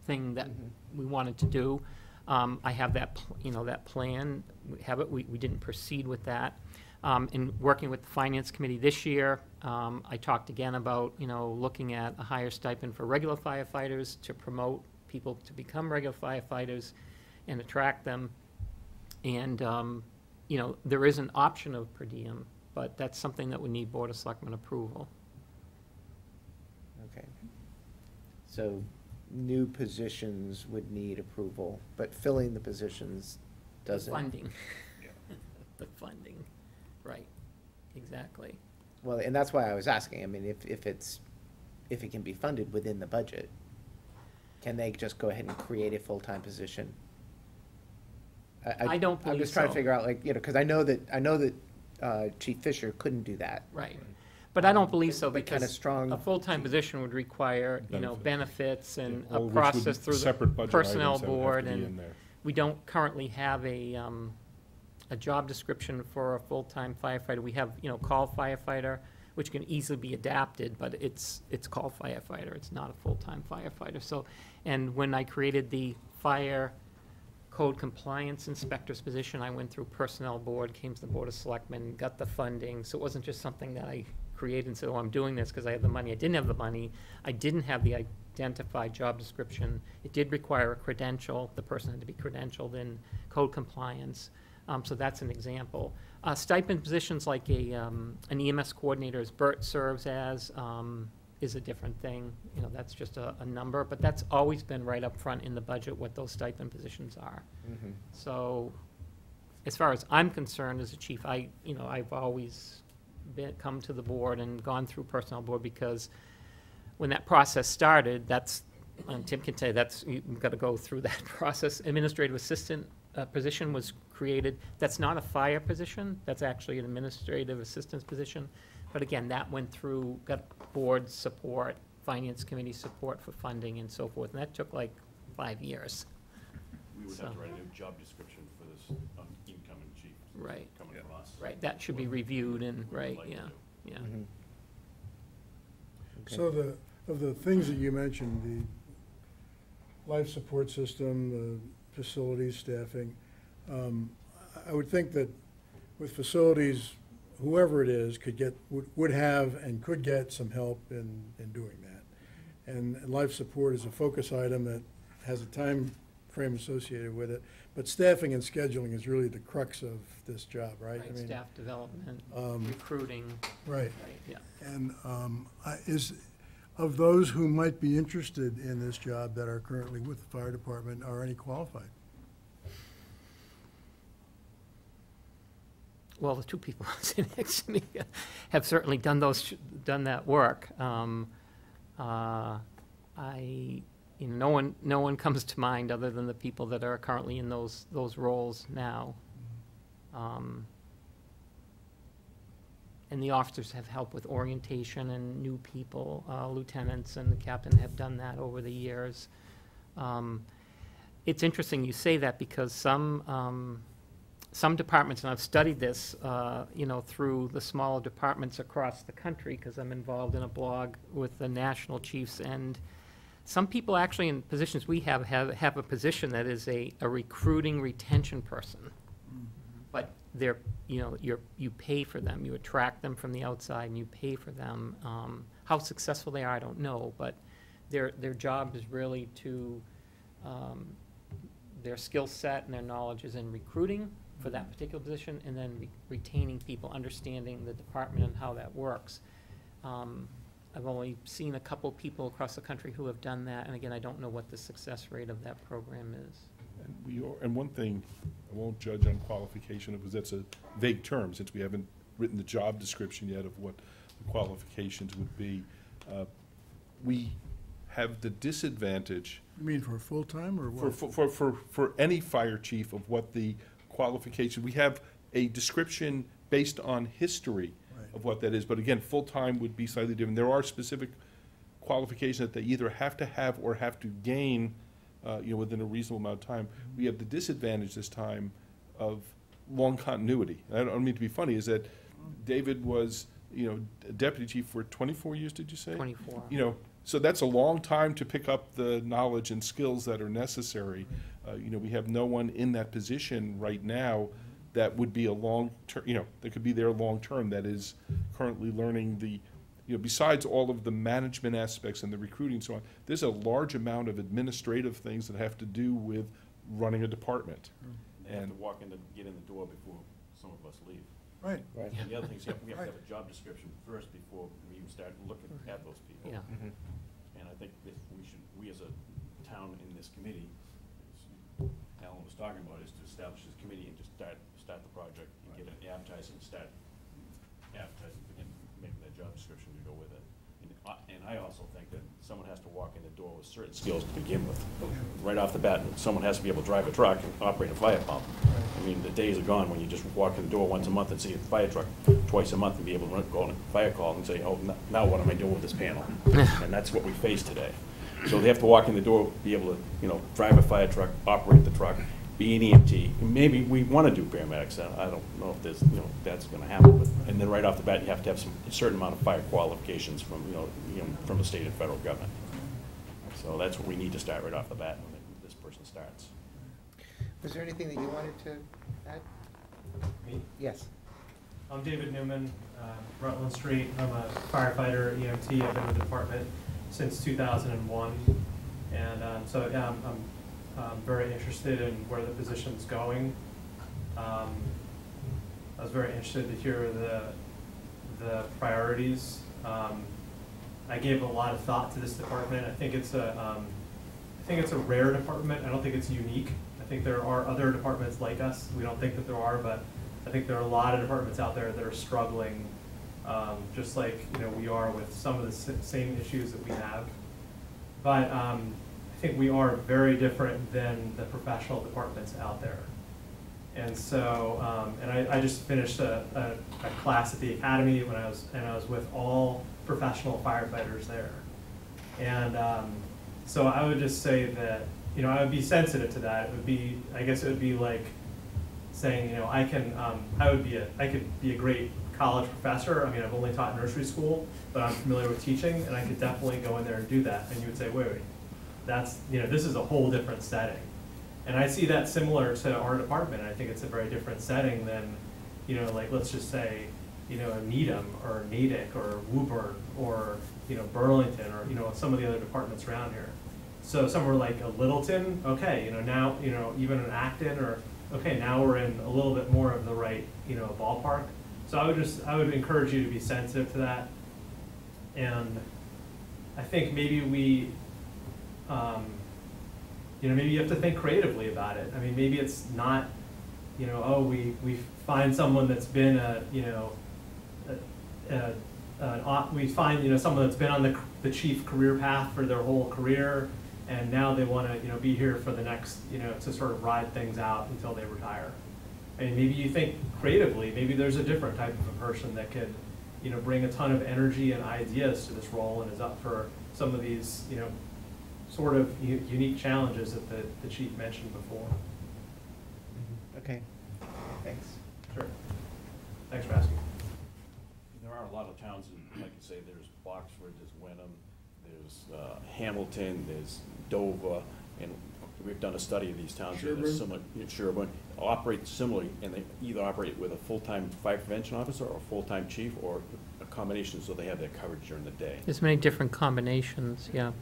thing that we wanted to do. I have that, that plan. We have it. We didn't proceed with that. In working with the Finance Committee this year, I talked again about, looking at a higher stipend for regular firefighters to promote people to become regular firefighters and attract them. And, there is an option of per diem, but that's something that would need Board of Selectmen approval. Okay. So new positions would need approval, but filling the positions doesn't. Funding. The funding, right, exactly. Well, and that's why I was asking. I mean, if it can be funded within the budget, can they just go ahead and create a full-time position? I don't believe I'm just trying to so. figure out, because I know that Chief Fisher couldn't do that. Right. But I don't believe so, But kinda because strong- a full-time position would require, benefits and All a which would- process through separate the budget personnel items that would have board, to be in and there. we don't currently have a job description for a full-time firefighter. We have, call firefighter, which can easily be adapted, but it's call firefighter. It's not a full-time firefighter. So, and when I created the fire code compliance inspector's position, I went through personnel board, came to the Board of Selectmen, got the funding. So it wasn't just something that I created and said, oh, I'm doing this because I have the money. I didn't have the money. I didn't have the identified job description. It did require a credential. The person had to be credentialed in code compliance. So that's an example. Stipend positions like an EMS coordinator, as Bert serves as, is a different thing. That's just a number, but that's always been right up front in the budget what those stipend positions are. Mhm. So as far as I'm concerned as a chief, I've always come to the board and gone through personnel board, because when that process started, and Tim can tell you, you've got to go through that process. Administrative assistant position was created. That's not a fire position. That's actually an administrative assistant's position. But again, that went through, got board support, Finance Committee support for funding and so forth. And that took like 5 years. We would So- have to write a new job description for this incoming chief. Right. Coming from us. Right, that should be reviewed and, We would right, like to yeah, do. yeah. Mhm. So of the things that you mentioned, the life support system, the facilities, staffing, I would think that with facilities, whoever it is would have and could get some help in doing that. And life support is a focus item that has a time frame associated with it. But staffing and scheduling is really the crux of this job, right? Right, staff development, um, recruiting. Right. Yeah. And of those who might be interested in this job that are currently with the fire department, are any qualified? Well, the two people sitting next to me have certainly done that work. No one comes to mind other than the people that are currently in those roles now. And the officers have helped with orientation and new people. Lieutenants and the captain have done that over the years. It's interesting you say that because some departments, and I've studied this, through the smaller departments across the country, because I'm involved in a blog with the national chiefs, and some people actually in positions we have a position that is a recruiting retention person. But they're, you pay for them, you attract them from the outside and you pay for them. How successful they are, I don't know, but their job is really to, their skill set and their knowledge is in recruiting for that particular position, and then retaining people, understanding the department and how that works. I've only seen a couple people across the country who have done that, and again, I don't know what the success rate of that program is. And one thing, I won't judge on qualification, because that's a vague term, since we haven't written the job description yet of what the qualifications would be. We have the disadvantage. You mean for full-time or what? For any fire chief of what the qualification, we have a description based on history of what that is, but again, full-time would be slightly different. There are specific qualifications that they either have to have or have to gain, within a reasonable amount of time. We have the disadvantage this time of long continuity. I don't mean to be funny, is that David was, deputy chief for 24 years, did you say? 24. So that's a long time to pick up the knowledge and skills that are necessary. We have no one in that position right now that would be a long-term, that could be there long-term, that is currently learning the, besides all of the management aspects and the recruiting and so on, there's a large amount of administrative things that have to do with running a department. And get in the door before some of us leave. Right. And the other thing is, we have to have a job description first before we even start looking at those people. Yeah. And I think if we as a town in this committee, as Alan was talking about, is to establish this committee and just start the project and get it advertised and start advertising and making that job description to go with it. And I also think that someone has to walk in the door with certain skills to begin with. Right off the bat, someone has to be able to drive a truck and operate a fire pump. I mean, the days are gone when you just walk in the door once a month and see a fire truck twice a month and be able to go on a fire call and say, oh, now what am I doing with this panel? And that's what we face today. So they have to walk in the door, be able to, drive a fire truck, operate the truck, be an EMT. Maybe we want to do paramedics. I don't know if there's, that's going to happen. But, and then right off the bat, you have to have a certain amount of fire qualifications from, from the state and federal government. So that's what we need to start right off the bat when this person starts. Was there anything that you wanted to add? Me? Yes. I'm David Newman, Rutland Street. I'm a firefighter, EMT. I've been with the department since 2001. And I'm very interested in where the position's going. I was very interested to hear the priorities. I gave a lot of thought to this department. I think it's a rare department. I don't think it's unique. I think there are other departments like us. We don't think that there are, but I think there are a lot of departments out there that are struggling, just like we are with some of the same issues that we have. But I think we are very different than the professional departments out there. And so, and I just finished a class at the academy when I was with all professional firefighters there. And so I would just say that, I would be sensitive to that. It would be, I guess it would be like saying, I could be a great college professor. I mean, I've only taught nursery school, but I'm familiar with teaching, and I could definitely go in there and do that. And you would say, wait, that's, this is a whole different setting. And I see that similar to our department. I think it's a very different setting than, like, let's just say, a Needham or Natick or Woburn or, Burlington or, some of the other departments around here. So somewhere like a Littleton, okay, now, even an Acton or, okay, now we're in a little bit more of the right, ballpark. So I would encourage you to be sensitive to that. And I think maybe we, maybe you have to think creatively about it. I mean, maybe it's not, oh, we find someone that's been we find, someone that's been on the chief career path for their whole career, and now they want to, be here for the next, to sort of ride things out until they retire. I mean, maybe you think creatively, maybe there's a different type of a person that could, bring a ton of energy and ideas to this role and is up for some of these, sort of unique challenges that the chief mentioned before. Okay, thanks. Sure. Thanks for asking. There are a lot of towns, in, like you say, there's Boxford, there's Wenham, there's Hamilton, there's Dover, and we've done a study of these towns that are similar, Sherburne, operate similarly, and they either operate with a full-time fire prevention officer or a full-time chief, or a combination, so they have their coverage during the day. There's many different combinations, yeah.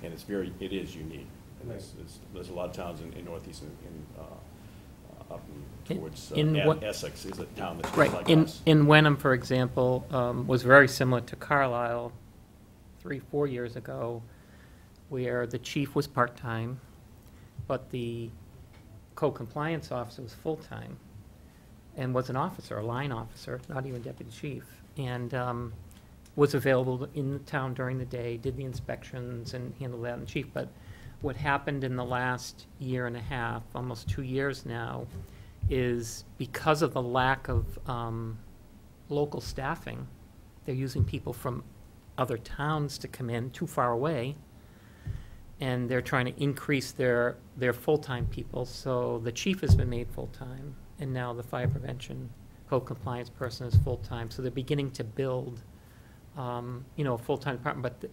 And it is unique. And there's a lot of towns in Northeast and up towards Essex is a town that's just right. like us. In Wenham, for example, was very similar to Carlisle 3-4 years ago, where the chief was part-time, but the co-compliance officer was full-time and was an officer, a line officer, not even deputy chief, and was available in the town during the day, did the inspections and handled that in chief. But what happened in the last year and a half, almost 2 years now, is because of the lack of local staffing, they're using people from other towns to come in too far away, and they're trying to increase their full-time people. So the chief has been made full-time, and now the fire prevention co-compliance person is full-time. So they're beginning to build, a full-time department, but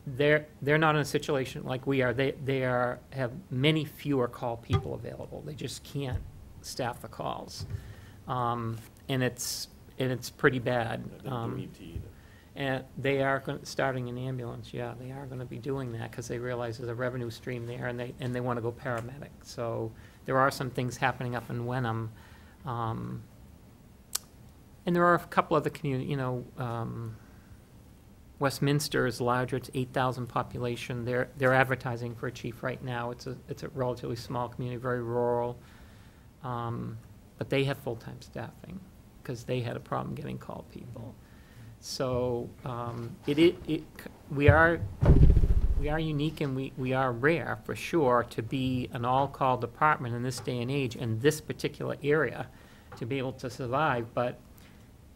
they're not in a situation like we are. They have many fewer call people available. They just can't staff the calls, and it's pretty bad. They don't need to either. And they are starting an ambulance, yeah, they are gonna be doing that, because they realize there's a revenue stream there, and they wanna go paramedic. So there are some things happening up in Wenham. And there are a couple other community, Westminster is larger, it's 8,000 population. They're advertising for a chief right now. It's a relatively small community, very rural. But they have full-time staffing, because they had a problem getting call people. So we are unique, and we are rare, for sure, to be an all-call department in this day and age in this particular area to be able to survive. But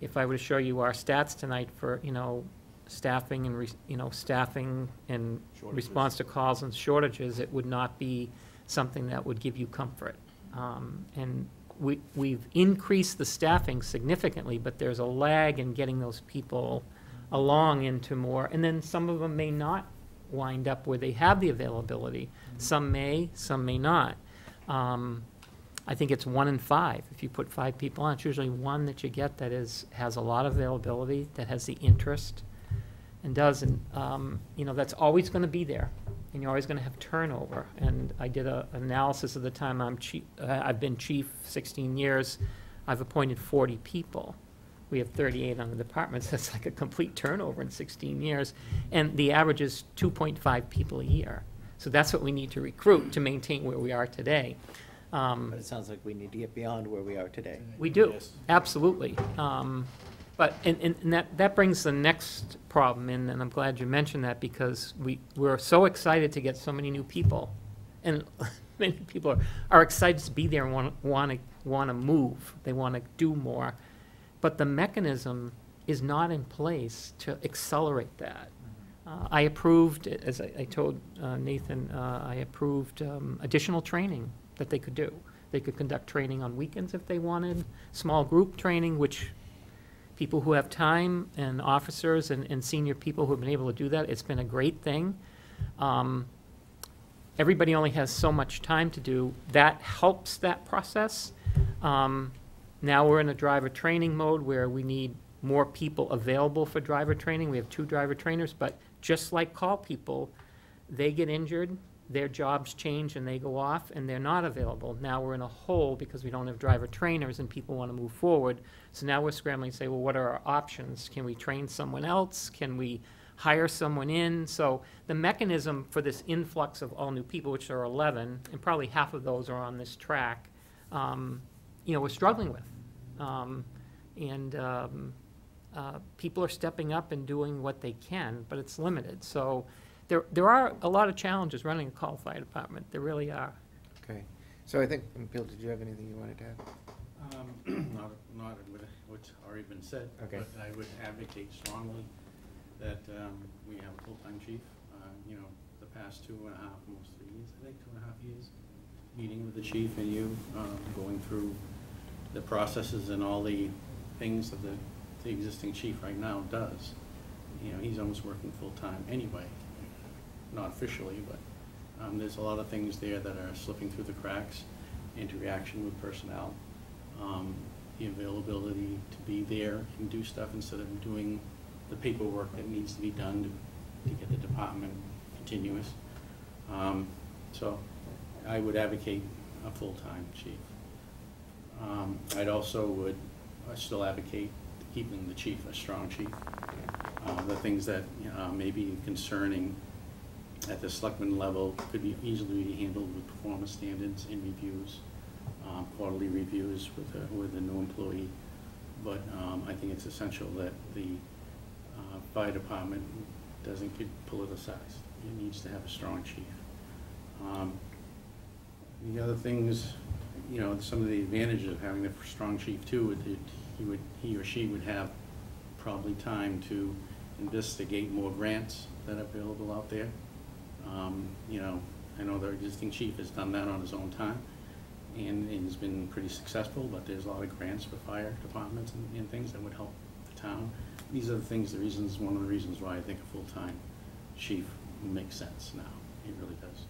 if I were to show you our stats tonight for, staffing and staffing and response to calls and shortages, it would not be something that would give you comfort. And we've increased the staffing significantly, but there's a lag in getting those people along into more, and then some of them may not wind up where they have the availability. Some may not. I think it's 1 in 5. If you put 5 people on, it's usually one that you get that has a lot of availability, that has the interest, and does, and that's always going to be there, and you're always going to have turnover. And I did an analysis of the time I've been chief 16 years. I've appointed 40 people. We have 38 on the department, so that's like a complete turnover in 16 years. And the average is 2.5 people a year. So that's what we need to recruit to maintain where we are today. But it sounds like we need to get beyond where we are today. We do, Yes. absolutely. But that brings the next problem in, and I'm glad you mentioned that, because we're so excited to get so many new people. And many people are excited to be there and want to move. They want to do more. But the mechanism is not in place to accelerate that. I approved, as I told Nathan, I approved additional training that they could do. They could conduct training on weekends if they wanted, small group training, which people who have time and officers and senior people who have been able to do that, it's been a great thing. Everybody only has so much time to do. That helps that process. Now we're in a driver training mode where we need more people available for driver training. We have 2 driver trainers, but just like call people, they get injured, their jobs change and they go off and they're not available. Now we're in a hole because we don't have driver trainers and people want to move forward. So now we're scrambling to say, well, what are our options? Can we train someone else? Can we hire someone in? So the mechanism for this influx of all new people, which are 11, and probably half of those are on this track, we're struggling with. People are stepping up and doing what they can, but it's limited. So there are a lot of challenges running a call fire department. There really are. Okay. So I think, Bill, did you have anything you wanted to add? Not with what's already been said. Okay. But I would advocate strongly that we have a full-time chief. The past 2.5, almost 3 years, I think 2.5 years, meeting with the chief and you, going through the processes and all the things that the existing chief right now does. He's almost working full-time anyway, not officially, but there's a lot of things there that are slipping through the cracks, interaction with personnel, the availability to be there and do stuff instead of doing the paperwork that needs to be done to get the department continuous. So I would advocate a full-time chief. I'd also would still advocate keeping the chief a strong chief. The things that may be concerning at the selectman level could be easily be handled with performance standards and reviews, quarterly reviews with a new employee. But I think it's essential that the fire department doesn't get politicized. It needs to have a strong chief. The other things, some of the advantages of having a strong chief too, he or she would have probably time to investigate more grants that are available out there. I know the existing chief has done that on his own time and has been pretty successful, but there's a lot of grants for fire departments and things that would help the town. These are the things, one of the reasons why I think a full-time chief makes sense now. It really does.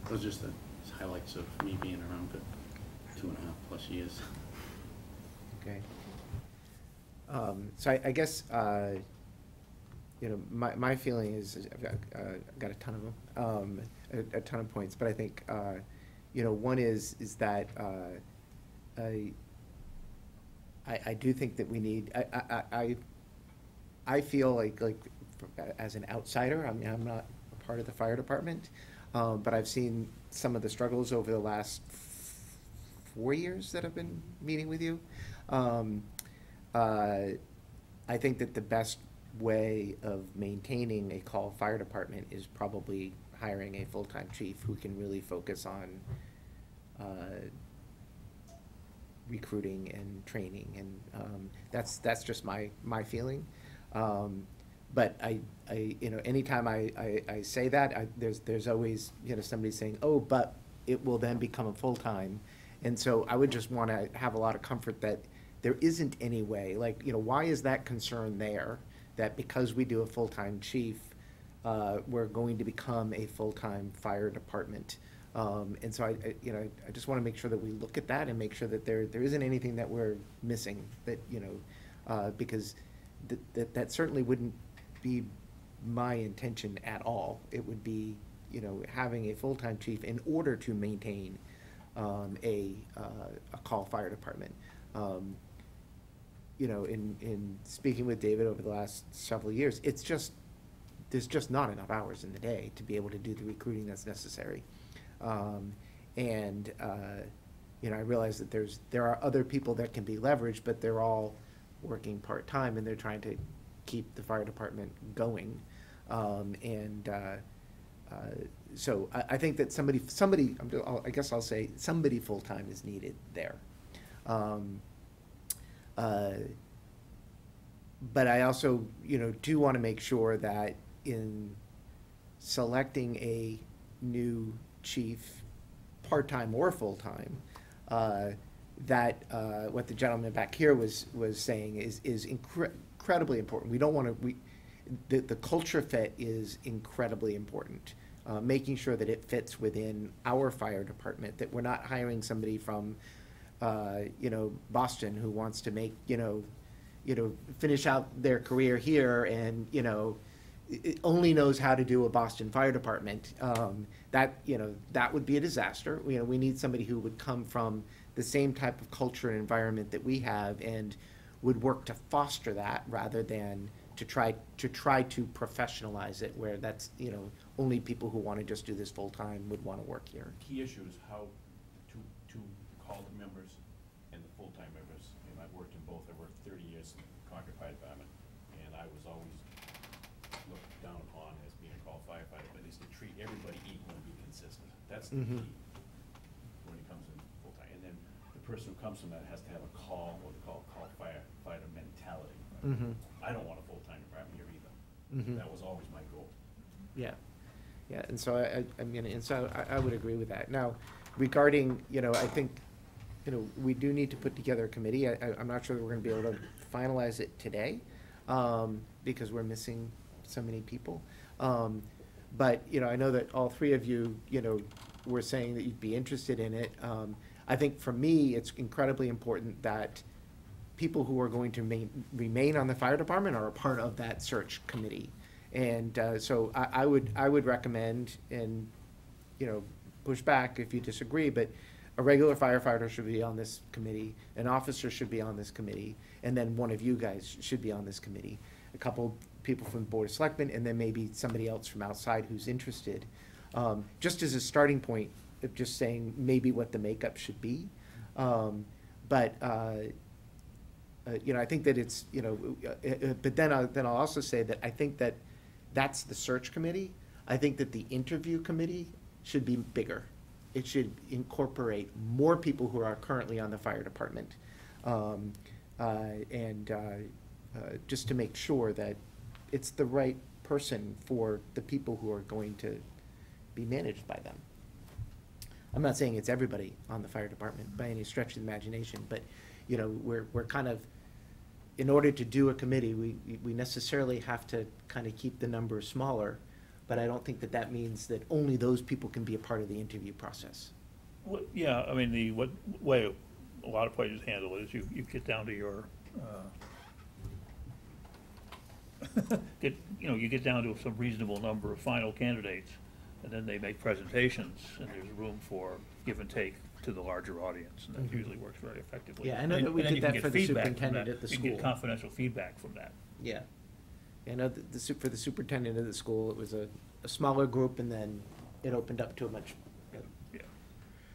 Those are just the highlights of me being around for 2.5+ years. Okay. So I guess, my feeling is, I've got a ton of them, a ton of points, but I think, one is that I do think that we need, I feel like as an outsider, I'm not a part of the fire department, but I've seen some of the struggles over the last 4 years that I've been meeting with you. I think that the best way of maintaining a call fire department is probably hiring a full-time chief who can really focus on recruiting and training, and that's just my feeling. But anytime I say that, there's always somebody saying, oh, but it will then become a full-time, and so I would just want to have a lot of comfort that there isn't any way, why is that concern there, that because we do a full-time chief, we're going to become a full-time fire department. And so I just want to make sure that we look at that and make sure that there isn't anything that we're missing, that, because that certainly wouldn't be my intention at all. It would be, having a full-time chief in order to maintain a call fire department. In speaking with David over the last several years, there's just not enough hours in the day to be able to do the recruiting that's necessary. I realize that there are other people that can be leveraged, but they're all working part-time and they're trying to keep the fire department going. So I think that I guess I'll say somebody full-time is needed there. But I also, do want to make sure that in selecting a new chief, part-time or full-time, that what the gentleman back here was saying is incredibly important. We don't want to, the culture fit is incredibly important. Making sure that it fits within our fire department, that we're not hiring somebody from, Boston who wants to make, finish out their career here and, it only knows how to do a Boston Fire Department. That would be a disaster. We need somebody who would come from the same type of culture and environment that we have and would work to foster that rather than to try to professionalize it, where that's, only people who want to just do this full-time would want to work here. Key issue is how to call the members and the full-time members. And I've worked in both. I worked 30 years in the Concord Fire Department, and I was always looked down upon as being a call firefighter, but is to treat everybody equal and be consistent. That's the key when it comes in full-time. And then the person who comes from that has to have a call, what they call firefighter mentality. Right? I don't want a full-time department here either. That was always my goal. Yeah, yeah, and so I would agree with that. Now, regarding, I think, we do need to put together a committee. I'm not sure that we're gonna be able to finalize it today, because we're missing so many people. But, I know that all three of you, were saying that you'd be interested in it. I think for me, it's incredibly important that people who are going to remain on the fire department are a part of that search committee. And so I would recommend, and, push back if you disagree, but a regular firefighter should be on this committee, an officer should be on this committee, and then one of you guys should be on this committee. A couple people from the Board of Selectmen, and then maybe somebody else from outside who's interested. Just as a starting point of just saying maybe what the makeup should be. But I think that it's, but then I'll also say that I think that that's the search committee. I think that the interview committee should be bigger. It should incorporate more people who are currently on the fire department. Just to make sure that it's the right person for the people who are going to be managed by them. I'm not saying it's everybody on the fire department by any stretch of the imagination, but, we're kind of, in order to do a committee, we necessarily have to kind of keep the numbers smaller, but I don't think that means that only those people can be a part of the interview process. Well, yeah, I mean, the way a lot of places handle it is you get down to your, you get down to some reasonable number of final candidates, and then they make presentations, and there's room for give and take to the larger audience, and that usually works very effectively. Yeah, I know that we did that for the superintendent at the school. You get confidential feedback from that. Yeah. I know that for the superintendent of the school, it was a smaller group, and then it opened up to a much. Yeah.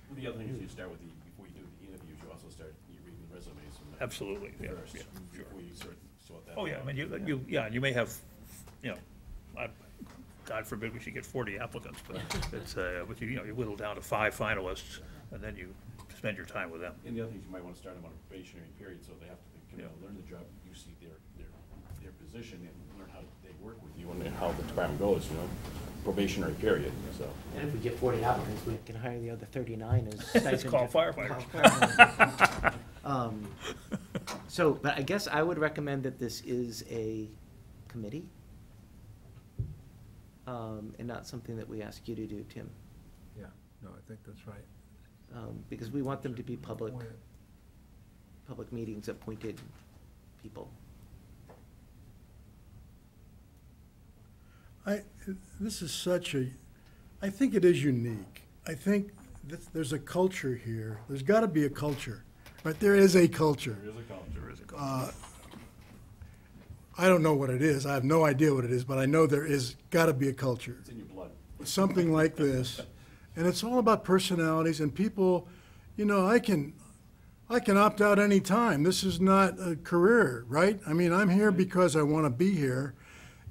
Well, the other thing is you start with before you do the interviews, you also start reading the resumes from the Absolutely, yeah, first, yeah, sure. before you sort that. Oh, yeah, I mean, you may have, God forbid we should get 40 applicants, but it's, but you whittle down to 5 finalists, and then you spend your time with them. And the other thing is you might want to start them on a probationary period, so they have to learn the job, you see their position, and learn how they work with you and how the department goes, probationary period, so. And if we get 40 applicants, we can hire the other 39 as stipend. It's called firefighters. But I guess I would recommend that this is a committee, and not something that we ask you to do, Tim. Yeah, no, I think that's right. Because we want them to be public meetings, appointed people. This is such I think it is unique. I think there's a culture here. There's got to be a culture, right? There is a culture. There is a culture. I don't know what it is. I have no idea what it is, but I know there is got to be a culture. It's in your blood. Something like this. And it's all about personalities and people, I can opt out any time. This is not a career, right? I mean, I'm here because I want to be here,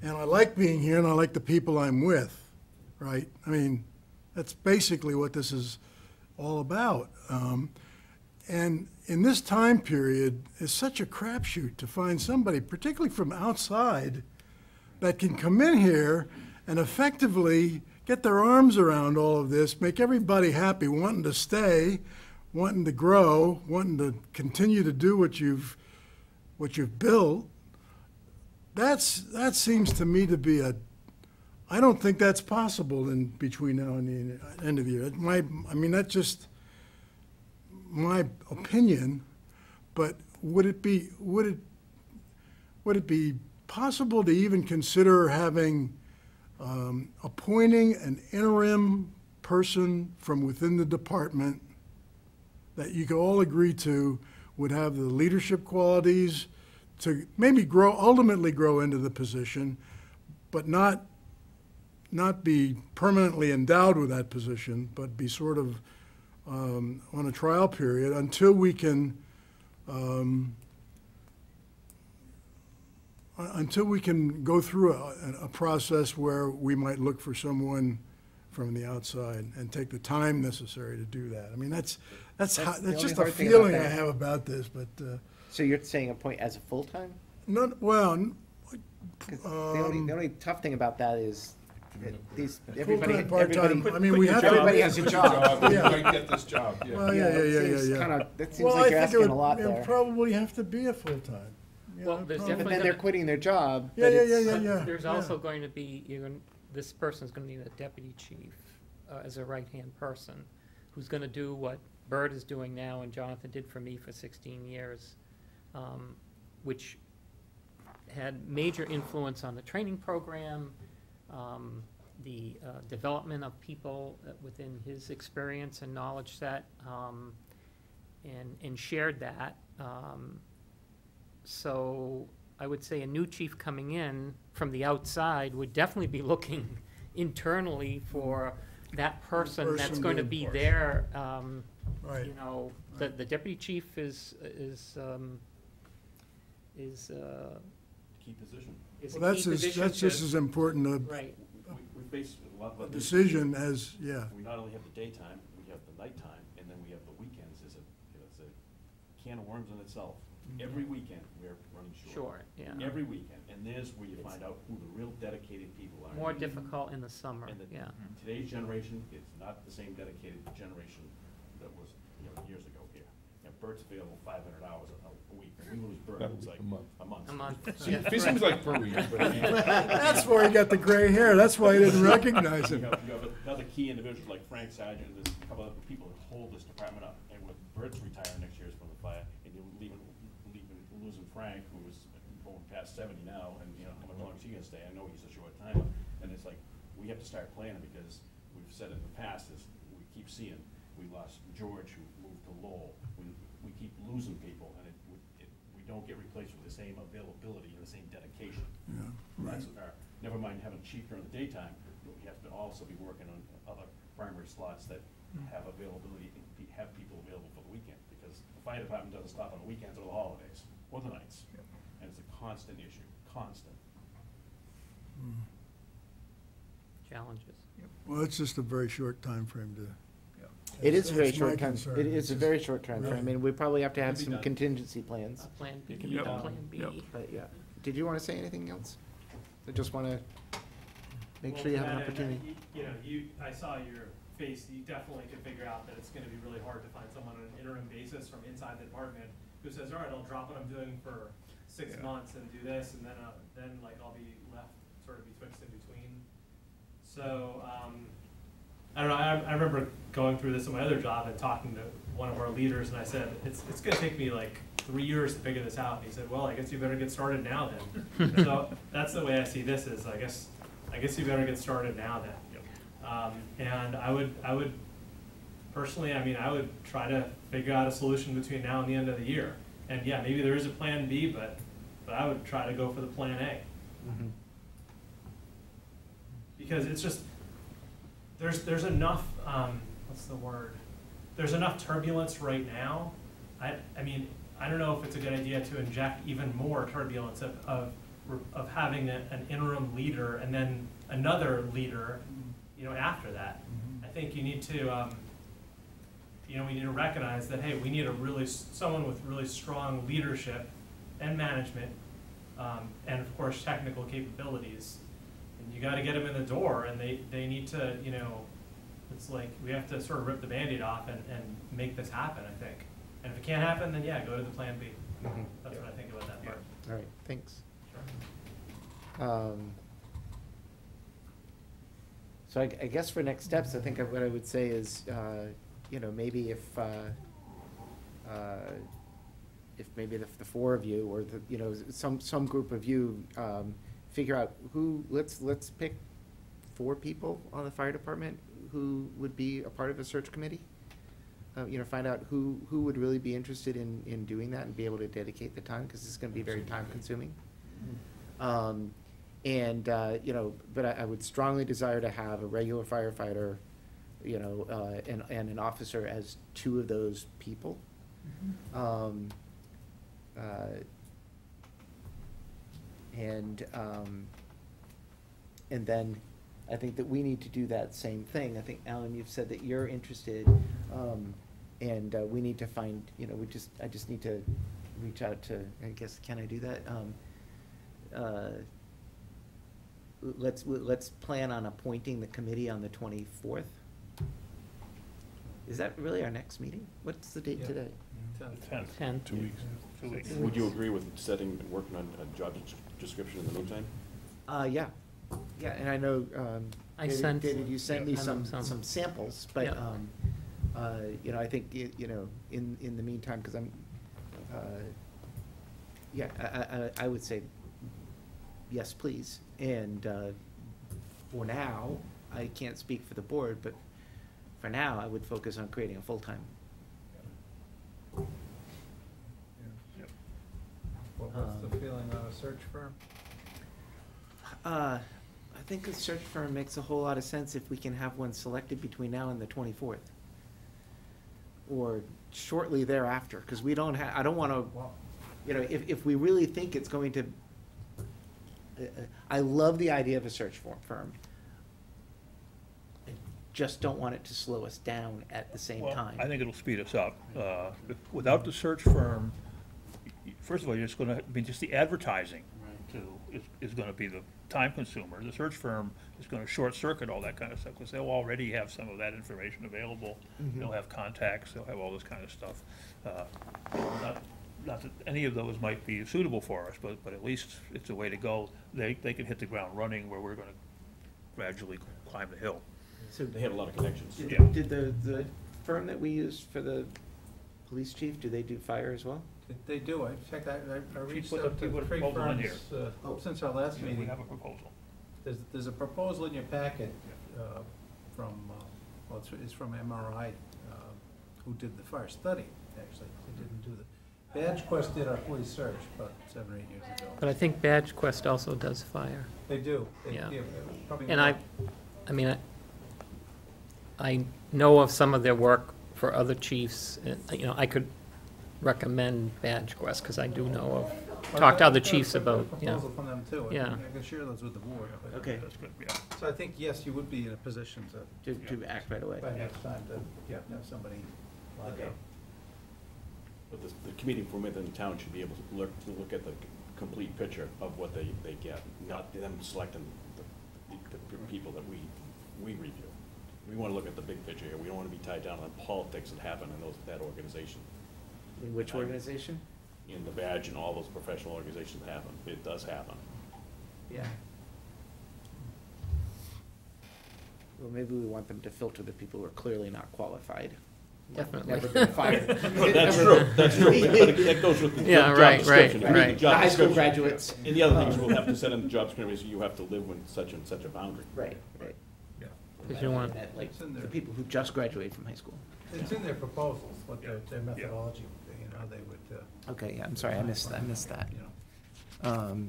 and I like being here, and I like the people I'm with, right? I mean, that's basically what this is all about. And in this time period, it's such a crapshoot to find somebody, particularly from outside, that can come in here and effectively get their arms around all of this, make everybody happy, wanting to stay, wanting to grow, wanting to continue to do what you've built. That seems to me to be I don't think that's possible in between now and the end of the year. That's just my opinion, but would it be possible to even consider having appointing an interim person from within the department that you could all agree to would have the leadership qualities to maybe ultimately grow into the position, but not be permanently endowed with that position, but be sort of on a trial period until we can go through a process where we might look for someone from the outside and take the time necessary to do that. I mean, that's just a hard thing feeling about I that. have about this, but So you're saying appoint as a full-time? the 'Cause the only tough thing about that is that everybody part-time, I mean, we have to. everybody has a Quit your job. You Yeah. might get this job, yeah. Well, yeah. That seems Well, like you're I think asking a lot it would there. probably have to be a full-time. Well, there's But definitely then they're quitting their job. Yeah, but yeah, it's- But yeah. there's also going to be, this person's gonna need a deputy chief as a right-hand person, who's gonna do what Bert is doing now and Jonathan did for me for 16 years, which had major influence on the training program, the development of people within his experience and knowledge set, and shared that. So I would say a new chief coming in from the outside would definitely be looking internally for that person that's person going to to- be there. Right. The deputy chief is Key position. a Well, key position that's just to- as important Right, We base a lot of a decision as, We not only have the daytime, we have the nighttime, and then we have the weekends. It's a can of worms in itself. Every weekend, we're running short. sure, yeah. Every weekend, and there's where you find out who the real dedicated people are. More difficult in the summer, And yeah. today's generation is not the same dedicated generation that was, years ago here. Bert's available 500 hours a week, and we lose Bert, That it's would like be a month. a month. A month. See, Yeah. It seems like per week, but I mean. that's why he got the gray hair. That's why I didn't recognize You him. have another key individual like Frank Sargent, there's a couple other people that hold this department up, and with Bert's retiring next year from the fire, and you're losing Frank, who is going past 70 now, and, how much longer is he gonna stay? I know he's a short timer, and it's like, we have to start planning, because we've said in the past, is we keep seeing, we lost George, who moved to Lowell, we keep losing people, and we don't get replaced with the same availability and the same dedication. Yeah, That's never mind having a chief during the daytime, but we have to also be working on other primary slots that have availability, and have people available for the weekend, because the fire department doesn't stop on the weekends or the holidays, or the nights. And it's a constant issue, constant. Challenges. Well, it's just a very short time frame to. It is a very That's my short time, concern. it is a very short time Right. frame. I mean, we probably have to have Can be some done. contingency plans. Plan B, It can be done. Plan B. Yep. But yeah, did you want to say anything else? I just want to make sure you have an opportunity. I saw your face, you definitely can figure out that it's gonna be really hard to find someone on an interim basis from inside the department who says, all right, I'll drop what I'm doing for 6 months and do this, and then I'll be left sort of betwixt in between. So, I don't know, I remember going through this in my other job and talking to one of our leaders, and I said, it's gonna take me like 3 years to figure this out. And he said, well, I guess you better get started now then. So that's the way I see this is, I guess you better get started now then. And I would personally, I would try to figure out a solution between now and the end of the year. And yeah, maybe there is a plan B, but I would try to go for the plan A. Because it's just, there's enough, what's the word? There's enough turbulence right now. I mean, I don't know if it's a good idea to inject even more turbulence of having an interim leader and then another leader, after that. I think you need to, we need to recognize that, hey, we need someone with really strong leadership and management, and of course technical capabilities, you gotta get them in the door, and they need to, you know, it's like, we have to sort of rip the Band-Aid off and make this happen, I think. And if it can't happen, then yeah, go to the Plan B. Mhm. That's what I think about that part. All right, thanks. Sure. So I guess for next steps, I think what I would say is, you know, maybe if maybe the four of you, or the, you know, some group of you, figure out who, let's pick 4 people on the fire department who would be a part of a search committee. You know, find out who would really be interested in doing that and be able to dedicate the time, because this is gonna be very time consuming. And, you know, but I would strongly desire to have a regular firefighter, you know, and an officer as 2 of those people. And then I think that we need to do that same thing. I think, Alan, you've said that you're interested, and we need to find, you know, I just need to reach out to, I guess, can I do that? Let's plan on appointing the committee on the 24th. Is that really our next meeting? What's the date Yeah. today? 10th. 10. 2 weeks. 2 weeks. Would you agree with setting, working on a job description in the meantime? Yeah, yeah, and I know, I David- sent- David, you sent me Yeah. some Some. samples, but, Yeah. you know, I think, you know, in the meantime, because I'm, yeah, I would say, yes, please. And for now, I can't speak for the board, but for now, I would focus on creating a full-time. What's the feeling on a search firm? I think a search firm makes a whole lot of sense if we can have one selected between now and the 24th. Or shortly thereafter, because we don't I don't want to, Well, you know, if we really think it's going to, I love the idea of a search firm. I just don't want it to slow us down at the same Well, time. I think it'll speed us up. Without the search firm, first of all, you're just gonna, I mean, just the advertising is gonna be the time consumer. The search firm is gonna short circuit all that kind of stuff, because they'll already have some of that information available. Mhm. They'll have contacts, they'll have all this kind of stuff. Not that any of those might be suitable for us, but at least it's a way to go. They can hit the ground running, where we're gonna gradually climb the hill. So They had a lot of connections. did, Yeah. did the firm that we used for the police chief, do they do fire as well? They do, I checked, I reached put out the- to put a 3 proposal in firms, since our last We meeting. have a proposal. There's a proposal in your packet, from, well, it's from MRI, who did the fire study, actually. They didn't do the, Badge Quest did our police search about 7 or 8 years ago. But I think Badge Quest also does fire. They do. They Yeah. give, probably And more. I mean, I know of some of their work for other chiefs, and, you know, I could recommend Badge Quest, because I do know of, Well, talked to other I've got a chiefs separate about, yeah. Proposal from them too. Yeah. I can share those with the board. but- Okay. That's good, yeah. So I think, yes, you would be in a position to, To act right away? by next time, to, have somebody lined Okay. up. But the committee from within the town should be able to look at the complete picture of what they get, not them selecting the people that we review. We want to look at the big picture here. We don't want to be tied down on politics that happen in that organization. In which organization? In the badge and all those professional organizations that happen. It does happen. Yeah. Well, maybe we want them to filter the people who are clearly not qualified. Definitely. Never been fired. But that's true, that's true. But that goes with the Yeah, job right, description. right, Read the right. job The high school description. graduates. And the other things we'll have to set in the job description is you have to live within such and such a boundary. Right, right. Yeah. Because you want, That, like, It's in the there. people who just graduated from high school. It's in their proposals, what Yeah. their methodology would be, and how they would, Okay, yeah, I'm sorry, I missed that. you know.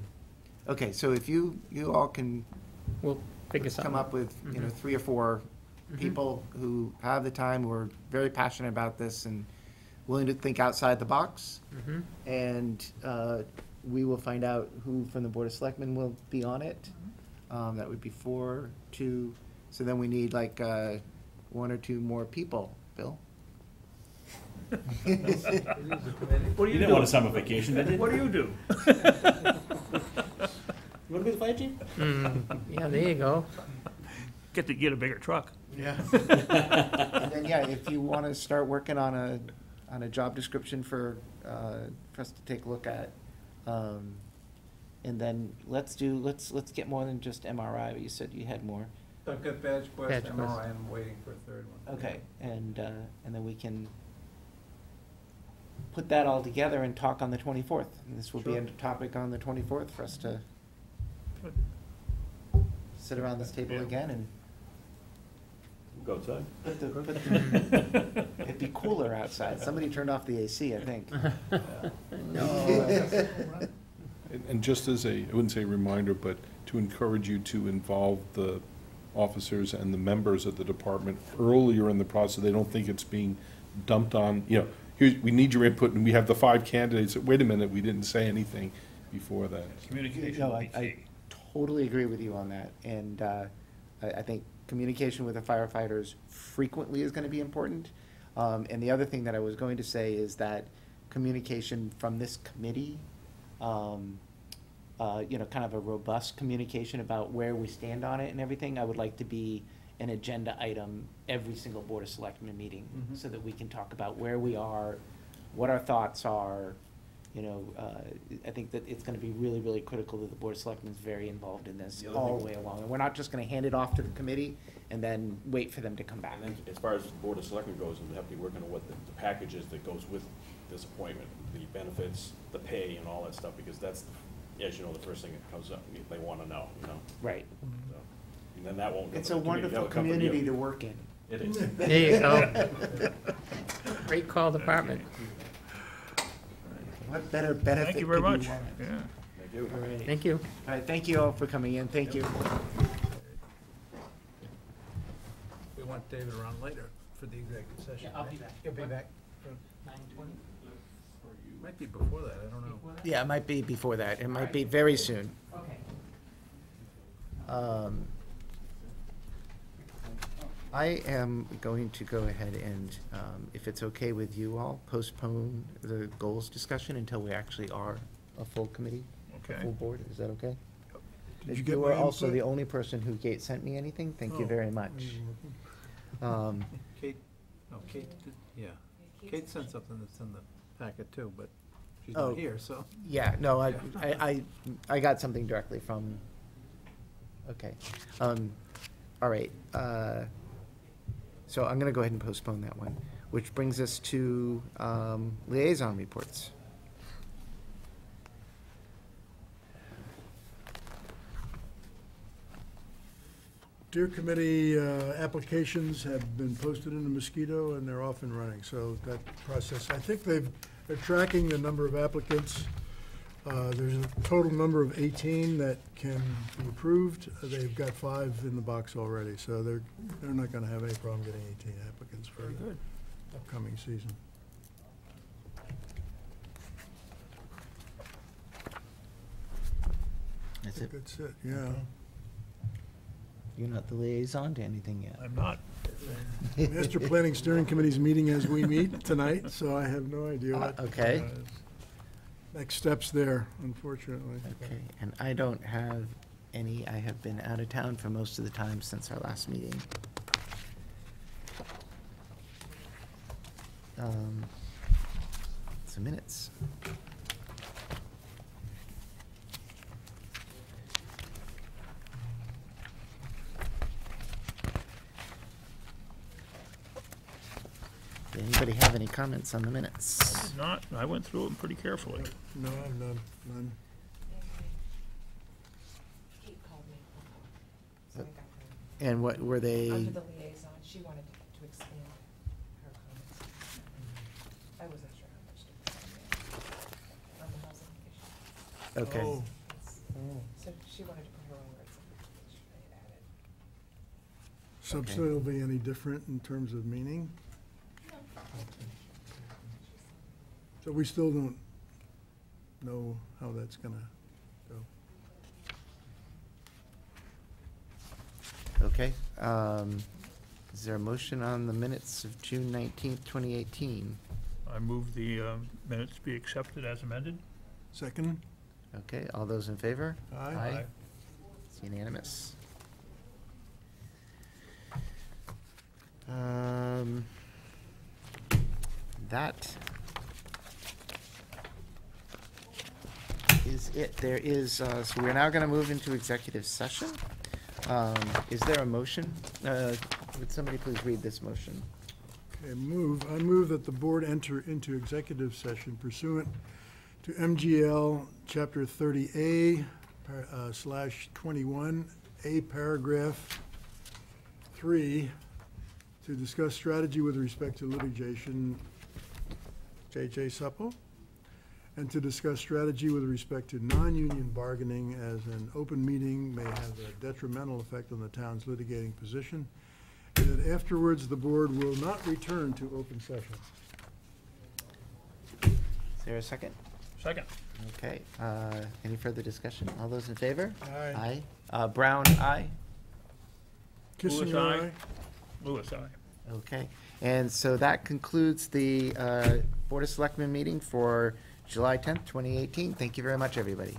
Okay, so if you all can we'll figure something come up with, you know, Mhm. 3 or 4 Mhm. people who have the time, who are very passionate about this and willing to think outside the box, Mhm. and we will find out who from the Board of Selectmen will be on it. That would be 4, 2, so then we need like 1 or 2 more people, Bill. It is a committee. What do You didn't want a summer vacation, did you? What do you do? wanna be the fire chief? Yeah, there you go. Get a bigger truck. Yeah. And then, yeah, if you want to start working on a job description for us to take a look at, and then let's get more than just MRI, but you said you had more. I've got badge quest, Badge quest. MRI, I'm waiting for a third one. Okay, and then we can put that all together and talk on the 24th. And this will be a Sure. topic on the 24th for us to Good. sit around this table Yeah. again and Go outside. it'd be cooler outside. Somebody turned off the AC, I think. And just as I wouldn't say a reminder, but to encourage you to involve the officers and the members of the department earlier in the process. They don't think it's being dumped on, we need your input, and we have the 5 candidates. Wait a minute, we didn't say anything before that. Communication No, will be I key. totally agree with you on that, and I think communication with the firefighters frequently is gonna be important. And the other thing that I was going to say is that communication from this committee, kind of a robust communication about where we stand on it and everything, I would like to be an agenda item every single Board of Selectmen meeting, Mhm. so that we can talk about where we are, what our thoughts are. I think that it's gonna be really, really critical that the Board of Selectmen is very involved in this The other all the thing- way along. And we're not just gonna hand it off to the committee and then wait for them to come back. And then, as far as the Board of Selectmen goes, we have to be working on what the package is that goes with this appointment, the benefits, the pay, and all that stuff, because that's, as you know, the first thing that comes up, they wanna know, Right. so. And then that won't. come It's from a the committee, wonderful that'll come from you. community to work in. It is. There you go. Great call, department. What better benefit Thank you could very you much. want? Yeah. Thank you. All right. Thank you. All right, thank you all for coming in, thank you. We want David around later for the executive session. Yeah, I'll be right? back. You'll be back? for- 9:20? Might be before that, I don't know. Yeah, it might be before that, it might be very soon. Okay. I am going to go ahead and, if it's okay with you all, postpone the goals discussion until we actually are a full committee, a Okay. full board, is that okay? Did you If get you my were also input? the only person who sent me anything, thank you Oh, very much. you're welcome. Kate, no, Kate did, yeah. Kate sent something that's in the packet too, but she's Oh. not here, so. Yeah, no, I got something directly from, okay. All right, so I'm gonna go ahead and postpone that one, which brings us to liaison reports. Deer Committee applications have been posted in the Mosquito, and they're off and running, so that process, I think they're tracking the number of applicants. There's a total number of 18 that can be approved. They've got 5 in the box already, so they're not gonna have any problem getting 18 applicants for Very the good. upcoming season. I That's think it, that's it, yeah. you're not the liaison to anything yet. I'm not. Master Planning Steering Committee's meeting as we meet tonight, so I have no idea what. Okay. Next steps there, unfortunately. Okay, and I don't have any, I have been out of town for most of the time since our last meeting. Some minutes. Did anybody have any comments on the minutes? Not, I went through them pretty carefully. No, I have none. Kate called me, so I got her. And what, were they, Under the liaison, she wanted to expand her comments. I wasn't sure how much to put on the housing issue. okay, Oh, So she wanted to put her own words in, which I had added. subset will be any different in terms of meaning? So we still don't know how that's gonna go. okay. Is there a motion on the minutes of June 19th, 2018? I move the minutes be accepted as amended. Second? Okay, all those in favor? Aye. It's unanimous. That is it. There is, so we're now going to move into executive session. Is there a motion? Would somebody please read this motion? Okay, I move that the board enter into executive session pursuant to MGL Chapter 30A /21, A paragraph 3, to discuss strategy with respect to litigation, J.J. Supple, and to discuss strategy with respect to non-union bargaining, as an open meeting may have a detrimental effect on the town's litigating position, and that afterwards the board will not return to open session. Is there a second? Second. Okay, any further discussion? All those in favor? Aye. Aye. Brown, aye? Kissing Lewis, eye. aye. Lewis, aye. Okay, and so that concludes the Board of Selectmen meeting for July 10th, 2018. Thank you very much, everybody.